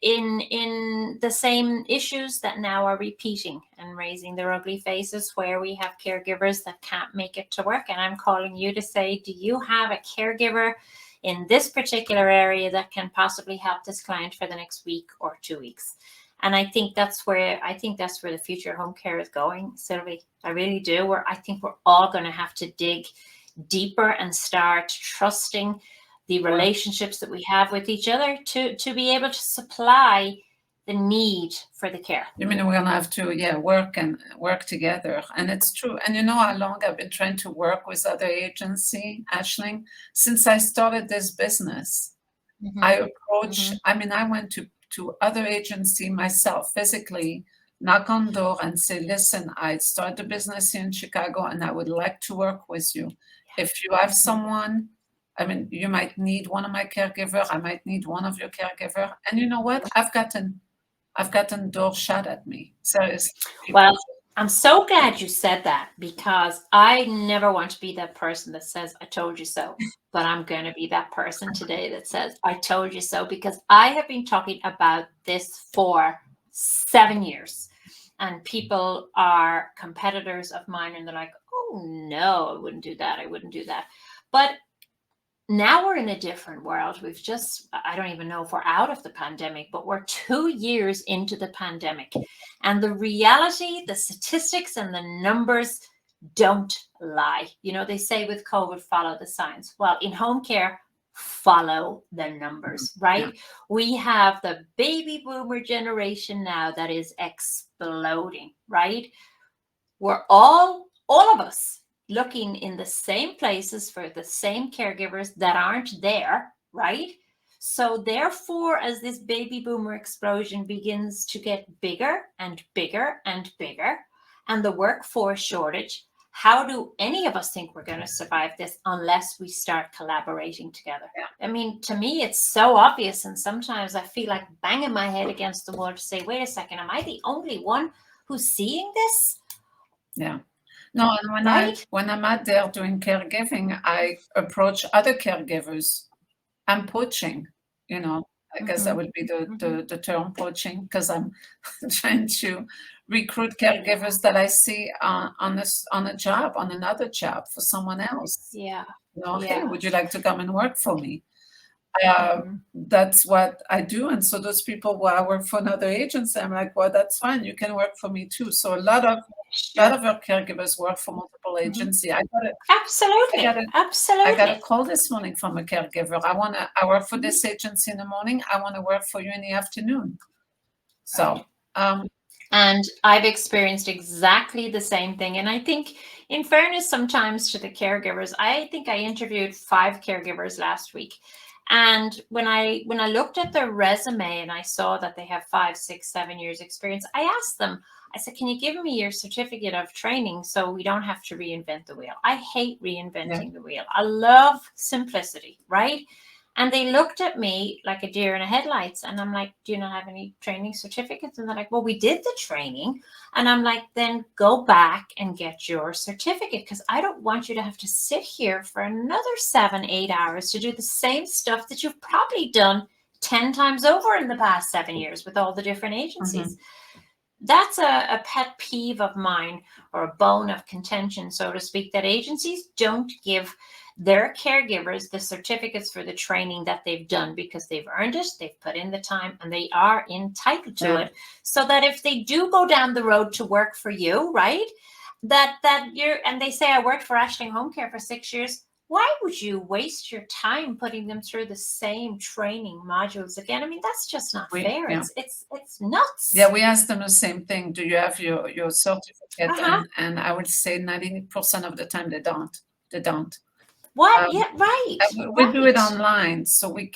in the same issues that now are repeating and raising their ugly faces, where we have caregivers that can't make it to work. And I'm calling you to say, do you have a caregiver in this particular area that can possibly help this client for the next week or 2 weeks? And I think that's where the future of home care is going, Sylvie. I really do. I think we're all going to have to dig deeper and start trusting the relationships that we have with each other to be able to supply the need for the care. You mean we're going to have to, work together. And it's true. And you know how long I've been trying to work with other agency, Aishling? Since I started this business, I approach, I went to other agency myself physically, knock on door and say, listen, I started a business here in Chicago and I would like to work with you. If you have someone, you might need one of my caregiver, I might need one of your caregiver. And you know what? I've gotten door shut at me. Seriously. Well, I'm so glad you said that, because I never want to be that person that says, I told you so. But I'm going to be that person today that says, I told you so, because I have been talking about this for 7 years. And people are competitors of mine and they're like, oh, no, I wouldn't do that. I wouldn't do that. But now we're in a different world. I don't even know if we're out of the pandemic, but we're 2 years into the pandemic. And the reality, the statistics and the numbers don't lie. You know, they say with COVID, follow the science. Well, in home care, follow the numbers, right? Yeah. We have the baby boomer generation now that is exploding, right? We're all of us looking in the same places for the same caregivers that aren't there, right? So therefore, as this baby boomer explosion begins to get bigger and bigger and bigger, and the workforce shortage, how do any of us think we're going to survive this unless we start collaborating together? Yeah. I mean, to me, it's so obvious. And sometimes I feel like banging my head against the wall to say, wait a second, am I the only one who's seeing this? Yeah. No, and when I'm out there doing caregiving, I approach other caregivers. I'm poaching, you know. I guess that would be the term, poaching, because I'm trying to recruit caregivers that I see on another job for someone else. Yeah. You know, hey, would you like to come and work for me? That's what I do. And so those people, I work for another agency, I'm like, well, that's fine. You can work for me too. So a lot of our caregivers work for multiple agencies. Absolutely. I got a call this morning from a caregiver. I work for this agency in the morning. I want to work for you in the afternoon. So, and I've experienced exactly the same thing. And I think, in fairness, sometimes to the caregivers, I think I interviewed 5 caregivers last week. And when I looked at their resume and I saw that they have 5, 6, 7 years experience, I asked them, I said, can you give me your certificate of training so we don't have to reinvent the wheel? I hate reinventing the wheel. I love simplicity, right? And they looked at me like a deer in the headlights. And I'm like, do you not have any training certificates? And they're like, well, we did the training. And I'm like, then go back and get your certificate, because I don't want you to have to sit here for another 7, 8 hours to do the same stuff that you've probably done 10 times over in the past 7 years with all the different agencies. That's a pet peeve of mine, or a bone of contention, so to speak, that agencies don't give their caregivers the certificates for the training that they've done, because they've earned it, they've put in the time, and they are entitled to it, so that if they do go down the road to work for you, right, that you're, and they say, I worked for Aishling Home Care for 6 years, why would you waste your time putting them through the same training modules again? I mean, that's just not fair. Yeah. It's nuts. Yeah, we asked them the same thing. Do you have your certificate? Uh-huh. And I would say 90% of the time they don't. They don't. What? Yeah, right. And we do it Right. online, so we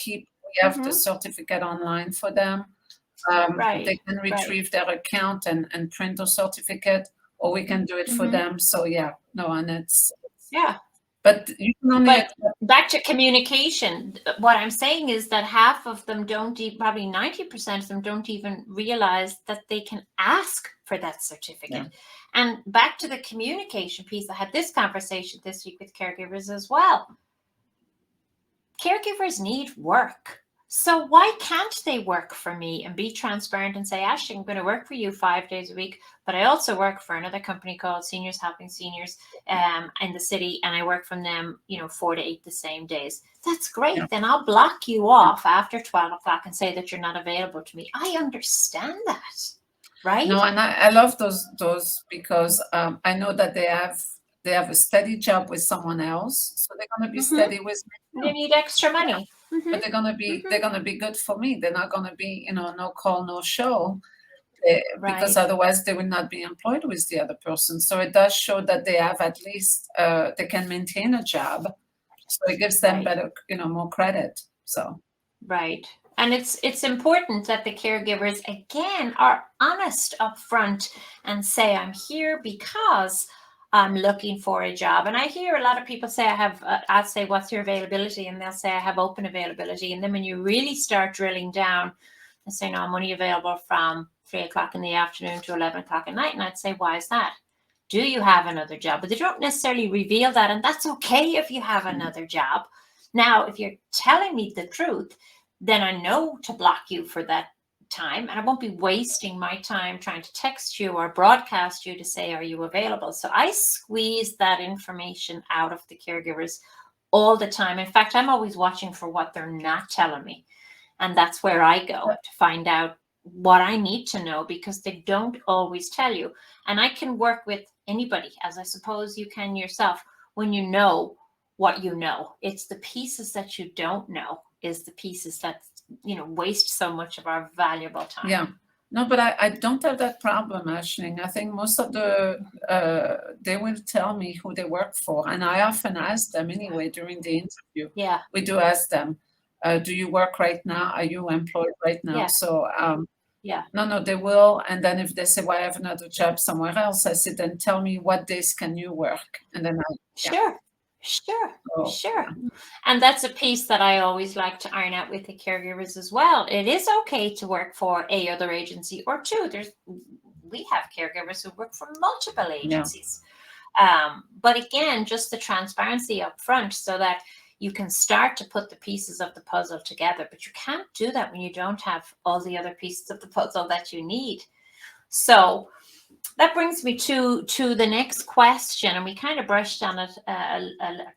have the Mhm. certificate online for them. Right. They can Right. retrieve their account and print the certificate, or we can do it for Mhm. them. So yeah, no, and Yeah. but you can only But back to communication, what I'm saying is that half of them don't, probably 90% of them don't even realize that they can ask for that certificate. Yeah. And back to the communication piece, I had this conversation this week with caregivers as well. Caregivers need work. So why can't they work for me and be transparent and say, Aishling, I'm going to work for you 5 days a week, but I also work for another company called Seniors Helping Seniors in the city, and I work from them, 4 to 8 the same days. That's great. Yeah. Then I'll block you off after 12 o'clock and say that you're not available to me. I understand that, right? No, and I love those because I know that they have a steady job with someone else, so they're going to be steady with me. They need extra money. Mm-hmm. But they're gonna be good for me. They're not gonna be, no call, no show, because otherwise they will not be employed with the other person. So it does show that they have at least they can maintain a job. So it gives them better, more credit. So right. And it's important that the caregivers again are honest up front and say, I'm here because I'm looking for a job. And I hear a lot of people say, I'll say, what's your availability? And they'll say, I have open availability. And then when you really start drilling down and say, no, I'm only available from 3 o'clock in the afternoon to 11 o'clock at night. And I'd say, why is that? Do you have another job? But they don't necessarily reveal that. And that's okay if you have another job. Now, if you're telling me the truth, then I know to block you for that time, and I won't be wasting my time trying to text you or broadcast you to say, are you available? So I squeeze that information out of the caregivers all the time. In fact, I'm always watching for what they're not telling me. And that's where I go to find out what I need to know, because they don't always tell you. And I can work with anybody, as I suppose you can yourself, when you know what you know. It's the pieces that you don't know is the pieces that waste so much of our valuable time. Yeah. No, but I don't have that problem, Aishling. I think most of they will tell me who they work for, and I often ask them anyway during the interview. Yeah. We do ask them, do you work right now? Are you employed right now? Yeah. So yeah. No, they will. And then if they say, well, I have another job somewhere else, I say, then tell me what days can you work? And then Sure. And that's a piece that I always like to iron out with the caregivers as well. It is okay to work for a other agency or two. We have caregivers who work for multiple agencies. But again, just the transparency up front so that you can start to put the pieces of the puzzle together. But you can't do that when you don't have all the other pieces of the puzzle that you need. So that brings me to the next question, and we kind of brushed on it,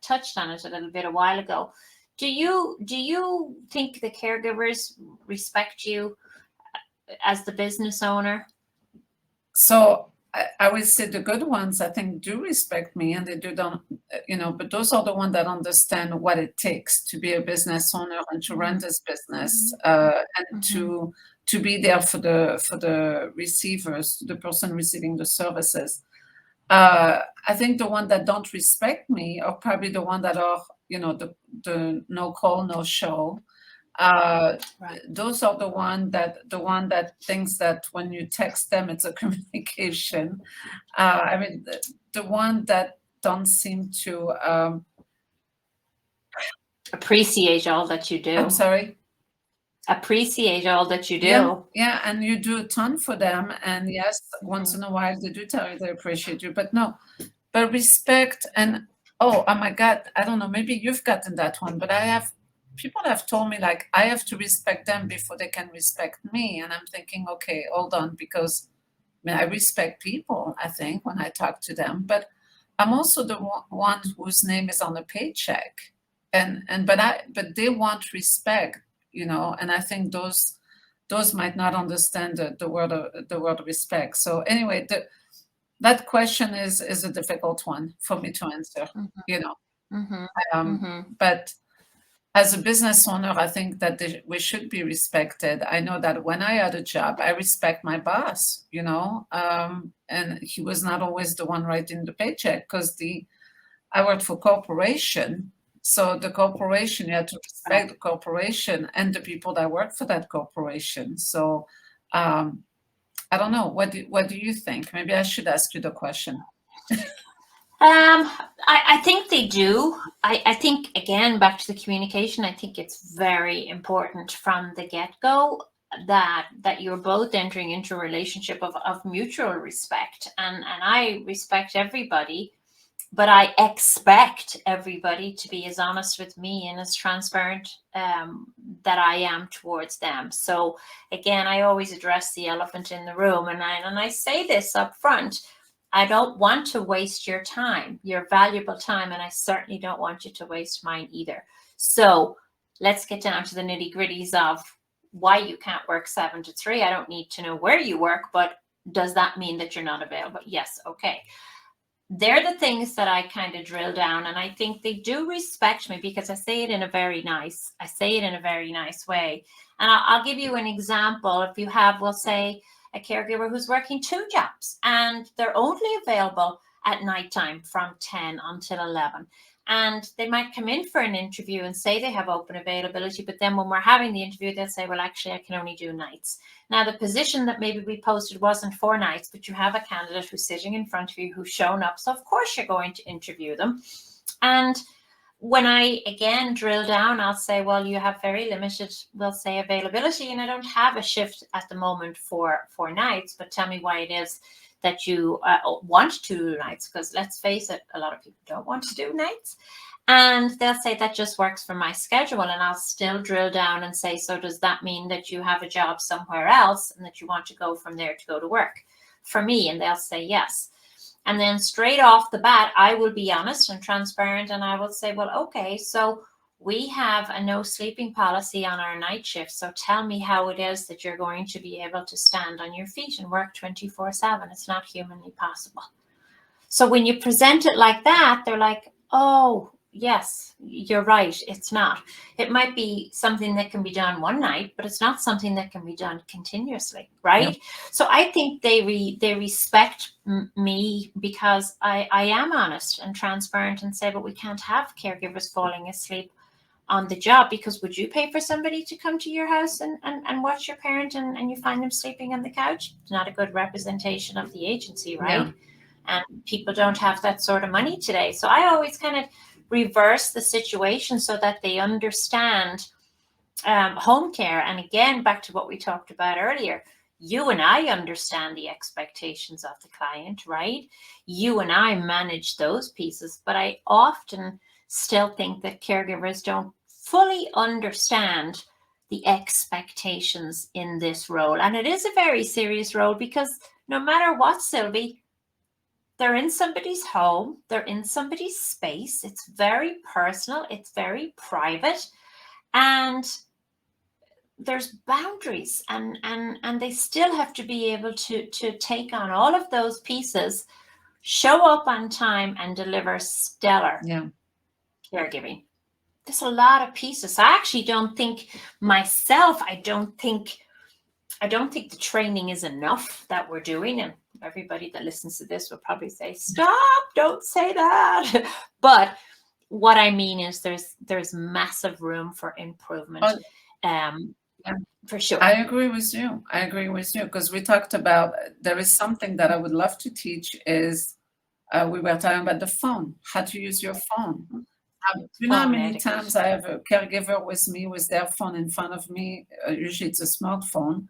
touched on it a little bit a while ago. Do you think the caregivers respect you as the business owner? So I would say the good ones, I think, do respect me, and they do don't, but those are the ones that understand what it takes to be a business owner and to run this business, and to be there for the receivers, the person receiving the services. I think the one that don't respect me are probably the one that are, the no call, no show. Those are the one that thinks that when you text them, it's a communication. I mean, the one that don't seem to appreciate all that you do. I'm sorry. Appreciate all that you do. Yeah, and you do a ton for them, and yes, once in a while they do tell you they appreciate you, but respect. And oh my God, I don't know, maybe you've gotten that one, but people have told me, like, I have to respect them before they can respect me, and I'm thinking, okay, hold on, because I respect people, I think, when I talk to them, but I'm also the one whose name is on a paycheck, but they want respect. And I think those might not understand the word respect. So anyway, that question is a difficult one for me to answer. But as a business owner, I think that we should be respected. I know that when I had a job, I respect my boss, and he was not always the one writing the paycheck because I worked for corporation. So the corporation, you had to respect the corporation and the people that work for that corporation. So I don't know. What do you think? Maybe I should ask you the question. I think they do. I think, again, back to the communication, I think it's very important from the get-go that you're both entering into a relationship of mutual respect. And I respect everybody, but I expect everybody to be as honest with me and as transparent that I am towards them. So again, I always address the elephant in the room, and I say this up front. I don't want to waste your time, your valuable time, and I certainly don't want you to waste mine either. So let's get down to the nitty-gritties of why you can't work 7 to 3. I don't need to know where you work, but does that mean that you're not available? Yes, okay. They're the things that I kind of drill down, and I think they do respect me because I say it in a very nice way. And I'll give you an example. If you have, we'll say, a caregiver who's working 2 jobs and they're only available at nighttime from 10 until 11. And they might come in for an interview and say they have open availability, but then when we're having the interview, they'll say, well, actually, I can only do nights. Now, the position that maybe we posted wasn't for nights, but you have a candidate who's sitting in front of you who's shown up. So, of course, you're going to interview them. And when I, again, drill down, I'll say, well, you have very limited, we'll say, availability, and I don't have a shift at the moment for nights, but tell me why it is that you want to do nights, because let's face it, a lot of people don't want to do nights. And they'll say that just works for my schedule, and I'll still drill down and say, so does that mean that you have a job somewhere else and that you want to go from there to go to work for me? And they'll say yes. And then straight off the bat, I will be honest and transparent, and I will say, well, okay, so we have a no sleeping policy on our night shift. So tell me how it is that you're going to be able to stand on your feet and work 24/7. It's not humanly possible. So when you present it like that, they're like, oh, yes, you're right. It's not. It might be something that can be done one night, but it's not something that can be done continuously, right? Yep. So I think they respect me because I am honest and transparent and say, but we can't have caregivers falling asleep on the job, because would you pay for somebody to come to your house and watch your parent and you find them sleeping on the couch? It's not a good representation of the agency, right? Yeah. And people don't have that sort of money today. So I always kind of reverse the situation so that they understand home care. And again, back to what we talked about earlier, you and I understand the expectations of the client, right? You and I manage those pieces, but I often still think that caregivers don't fully understand the expectations in this role. And it is a very serious role because no matter what, Sylvie, they're in somebody's home, they're in somebody's space. It's very personal, it's very private, and there's boundaries, and they still have to be able to take on all of those pieces, show up on time, and deliver stellar caregiving. There's a lot of pieces. I actually don't think myself, I don't think the training is enough that we're doing, and everybody that listens to this will probably say, stop, don't say that. But what I mean is there's massive room for improvement. For sure. I agree with you because we talked about, there is something that I would love to teach is we were talking about the phone, how to use your phone. You know how many times I have a caregiver with me with their phone in front of me? Usually it's a smartphone.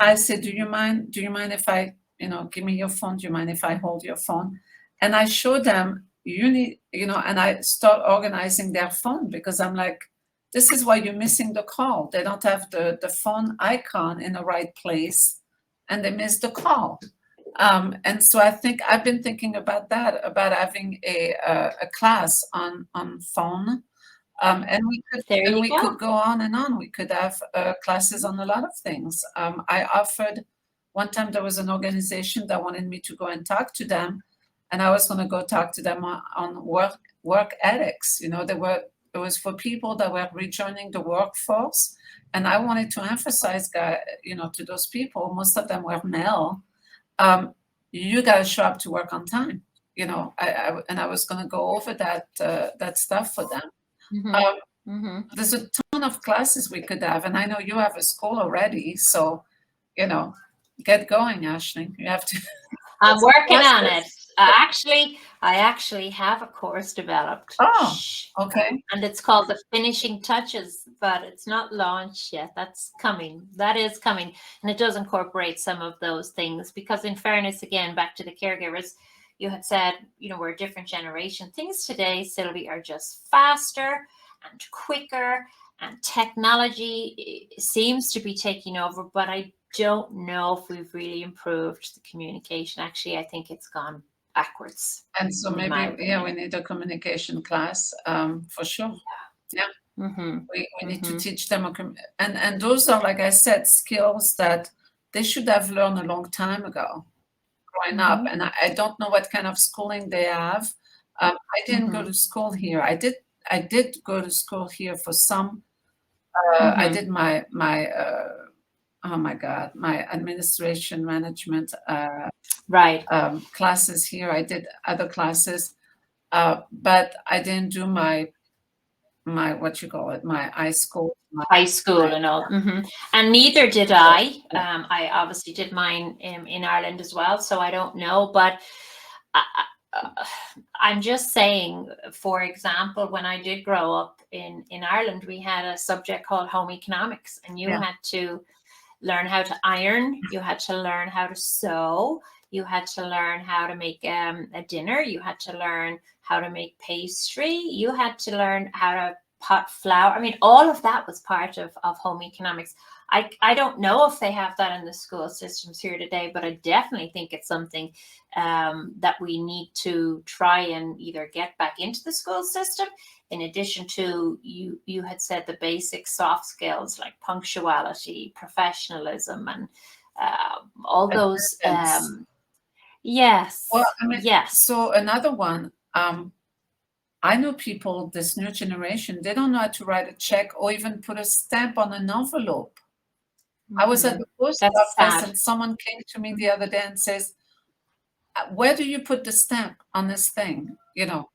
I say, do you mind if I, give me your phone? Do you mind if I hold your phone? And I show them, you need, and I start organizing their phone because I'm like, this is why you're missing the call. They don't have the phone icon in the right place and they miss the call. And so I think I've been thinking about that, about having a class on phone. And we could go on and on. We could have classes on a lot of things. I offered, one time there was an organization that wanted me to go and talk to them. and I was going to go talk to them on work ethics. It was for people that were rejoining the workforce, and I wanted to emphasize, to those people. Most of them were male. You got to show up to work on time. I was going to go over that stuff for them. There's a ton of classes we could have, and I know you have a school already, so get going, Aishling. You have to. I'm working on it. I actually have a course developed. Oh, okay. And it's called The Finishing Touches, but it's not launched yet. That's coming. That is coming. And it does incorporate some of those things because, in fairness, again, back to the caregivers, you had said, we're a different generation. Things today, Sylvie, are just faster and quicker, and technology seems to be taking over, but I don't know if we've really improved the communication. Actually, I think it's gone backwards. And so maybe, we need a communication class for sure. Yeah. We need to teach them, and those are, like I said, skills that they should have learned a long time ago, growing up. And I don't know what kind of schooling they have. I didn't go to school here. I did go to school here for some. I did my administration management classes here. I did other classes, but I didn't do my high school. And all. And neither did I. I obviously did mine in Ireland as well, so I don't know. But I'm just saying, for example, when I did grow up in Ireland, we had a subject called home economics, and you had to learn how to iron, you had to learn how to sew, you had to learn how to make a dinner, you had to learn how to make pastry, you had to learn how to pot flour. I mean, all of that was part of home economics. I don't know if they have that in the school systems here today, but I definitely think it's something that we need to try and either get back into the school system. In addition to, you had said the basic soft skills like punctuality, professionalism, and all those. Yes. Well, yes. So another one. I know people, this new generation, they don't know how to write a check or even put a stamp on an envelope. I was at the post office and someone came to me the other day and says, where do you put the stamp on this thing? I'm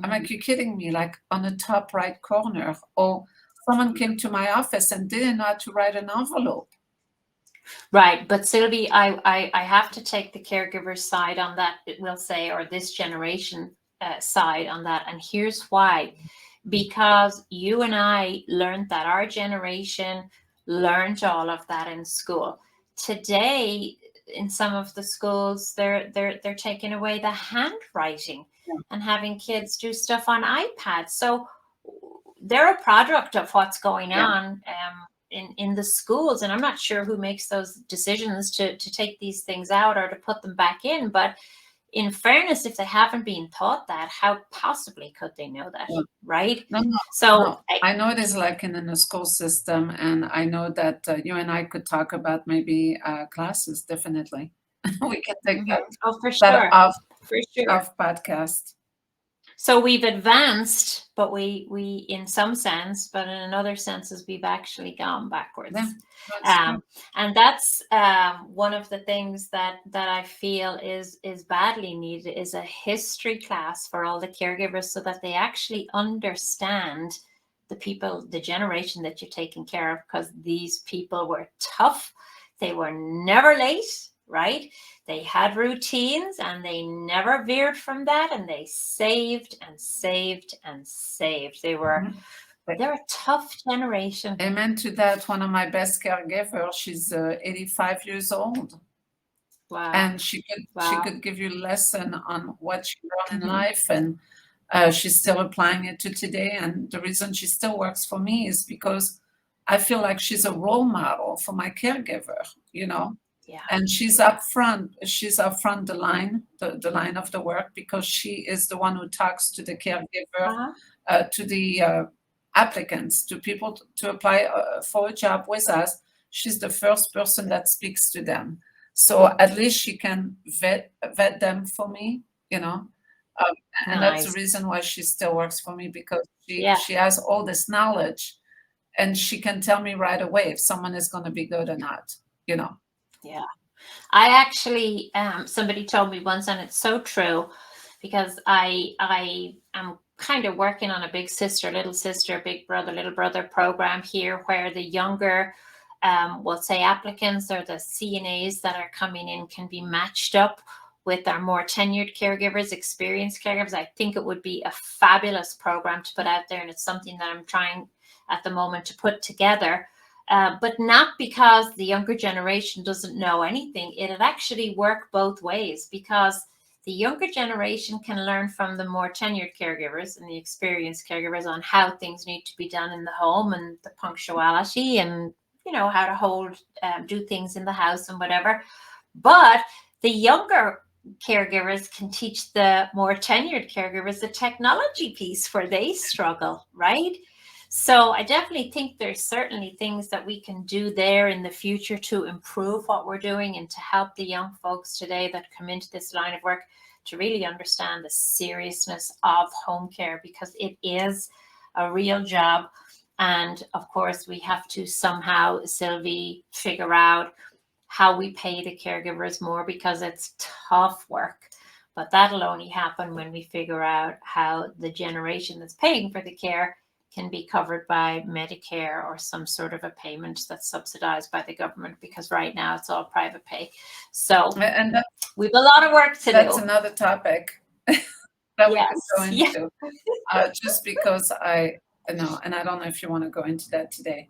like, you're kidding me, like on the top right corner. Or someone came to my office and didn't know how to write an envelope. Right. But Sylvie, I have to take the caregiver side on that, we'll say, or this generation side on that. And here's why. Because you and I learned that, our generation learned all of that in school. Today, in some of the schools, they're taking away the handwriting and having kids do stuff on iPads. So they're a product of what's going on in the schools. And I'm not sure who makes those decisions to take these things out or to put them back in. But in fairness, if they haven't been taught that, how possibly could they know that, right? No. I know it is like in the school system, and I know that you and I could talk about maybe classes, definitely. We can take that, for sure. off podcast. So we've advanced, but we in some sense, but in other senses, we've actually gone backwards. And that's one of the things that I feel is badly needed, is a history class for all the caregivers, so that they actually understand the people, the generation that you're taking care of, because these people were tough. They were never late, right? They had routines and they never veered from that, and they saved and saved and saved. They're a tough generation. Amen to that. One of my best caregivers, she's 85 years old. Wow. And she could give you a lesson on what she learned in life, and she's still applying it to today. And the reason she still works for me is because I feel like she's a role model for my caregiver, And she's up front the line of the work, because she is the one who talks to the caregiver, to the applicants, to people to apply for a job with us. She's the first person that speaks to them. So at least she can vet them for me, you know. Um, and that's the Nice. reason why she still works for me, because Yeah. she has all this knowledge, and she can tell me right away if someone is going to be good or not, you know. Yeah. I actually, somebody told me once, and it's so true, because I am kind of working on a big sister, little sister, big brother, little brother program here, where the younger, we'll say applicants or the CNAs that are coming in can be matched up with our more tenured caregivers, experienced caregivers. I think it would be a fabulous program to put out there, and it's something that I'm trying at the moment to put together. But not because the younger generation doesn't know anything. It'll actually work both ways, because the younger generation can learn from the more tenured caregivers and the experienced caregivers on how things need to be done in the home, and the punctuality, and how to do things in the house and whatever. But the younger caregivers can teach the more tenured caregivers the technology piece where they struggle, right? So I definitely think there's certainly things that we can do there in the future to improve what we're doing, and to help the young folks today that come into this line of work to really understand the seriousness of home care, because it is a real job. And of course, we have to somehow, Sylvie, figure out how we pay the caregivers more, because it's tough work. But that'll only happen when we figure out how the generation that's paying for the care can be covered by Medicare or some sort of a payment that's subsidized by the government, because right now it's all private pay. So And we have a lot of work to that's do. another topic that we could go Yes. into, just because I know, and I don't know if you want to go into that today.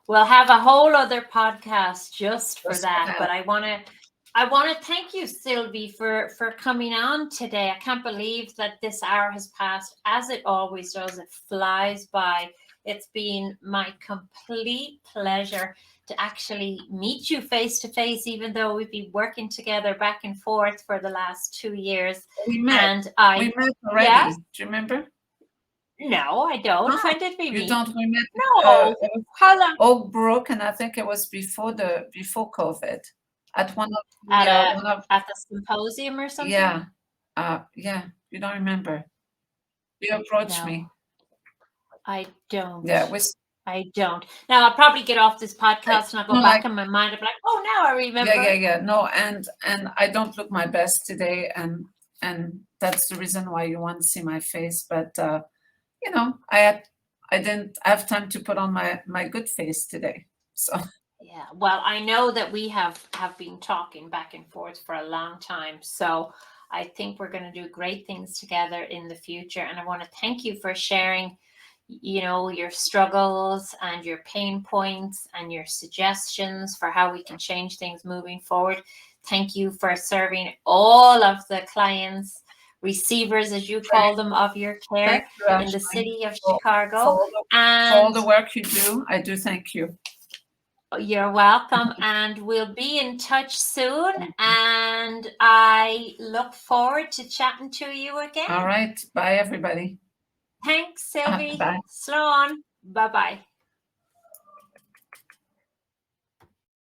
We'll have a whole other podcast just for Just for that. that. But I want to thank you, Sylvie, for coming on today. I can't believe that this hour has passed, as it always does. It flies by. It's been my complete pleasure to actually meet you face to face, even though we've been working together back and forth for the last 2 years. We met. And We met already. Yes? Do you remember? No, I don't. No, When did we You meet? don't remember? No. How long? Oak Brook, and I think it was before COVID, at one of At the symposium or something? yeah, yeah. You don't remember? You approached me. No, I don't. Yeah, I don't. Now I'll probably get off this podcast and I'll go No, back like- in my mind. I'll be like, oh, now I remember. yeah. No, and I don't look my best today, and that's the reason why you want to see my face. But I didn't have time to put on my good face today. So Yeah. Well, I know that we have been talking back and forth for a long time. So I think we're going to do great things together in the future. And I want to thank you for sharing, your struggles and your pain points and your suggestions for how we can change things moving forward. Thank you for serving all of the clients, receivers, as you call them, of your care in the city of Chicago. For all the work you do, I do thank you. You're welcome, and we'll be in touch soon, and I look forward to chatting to you again. All right. Bye, everybody. Thanks, Sylvie. Bye. Sloan. Bye-bye.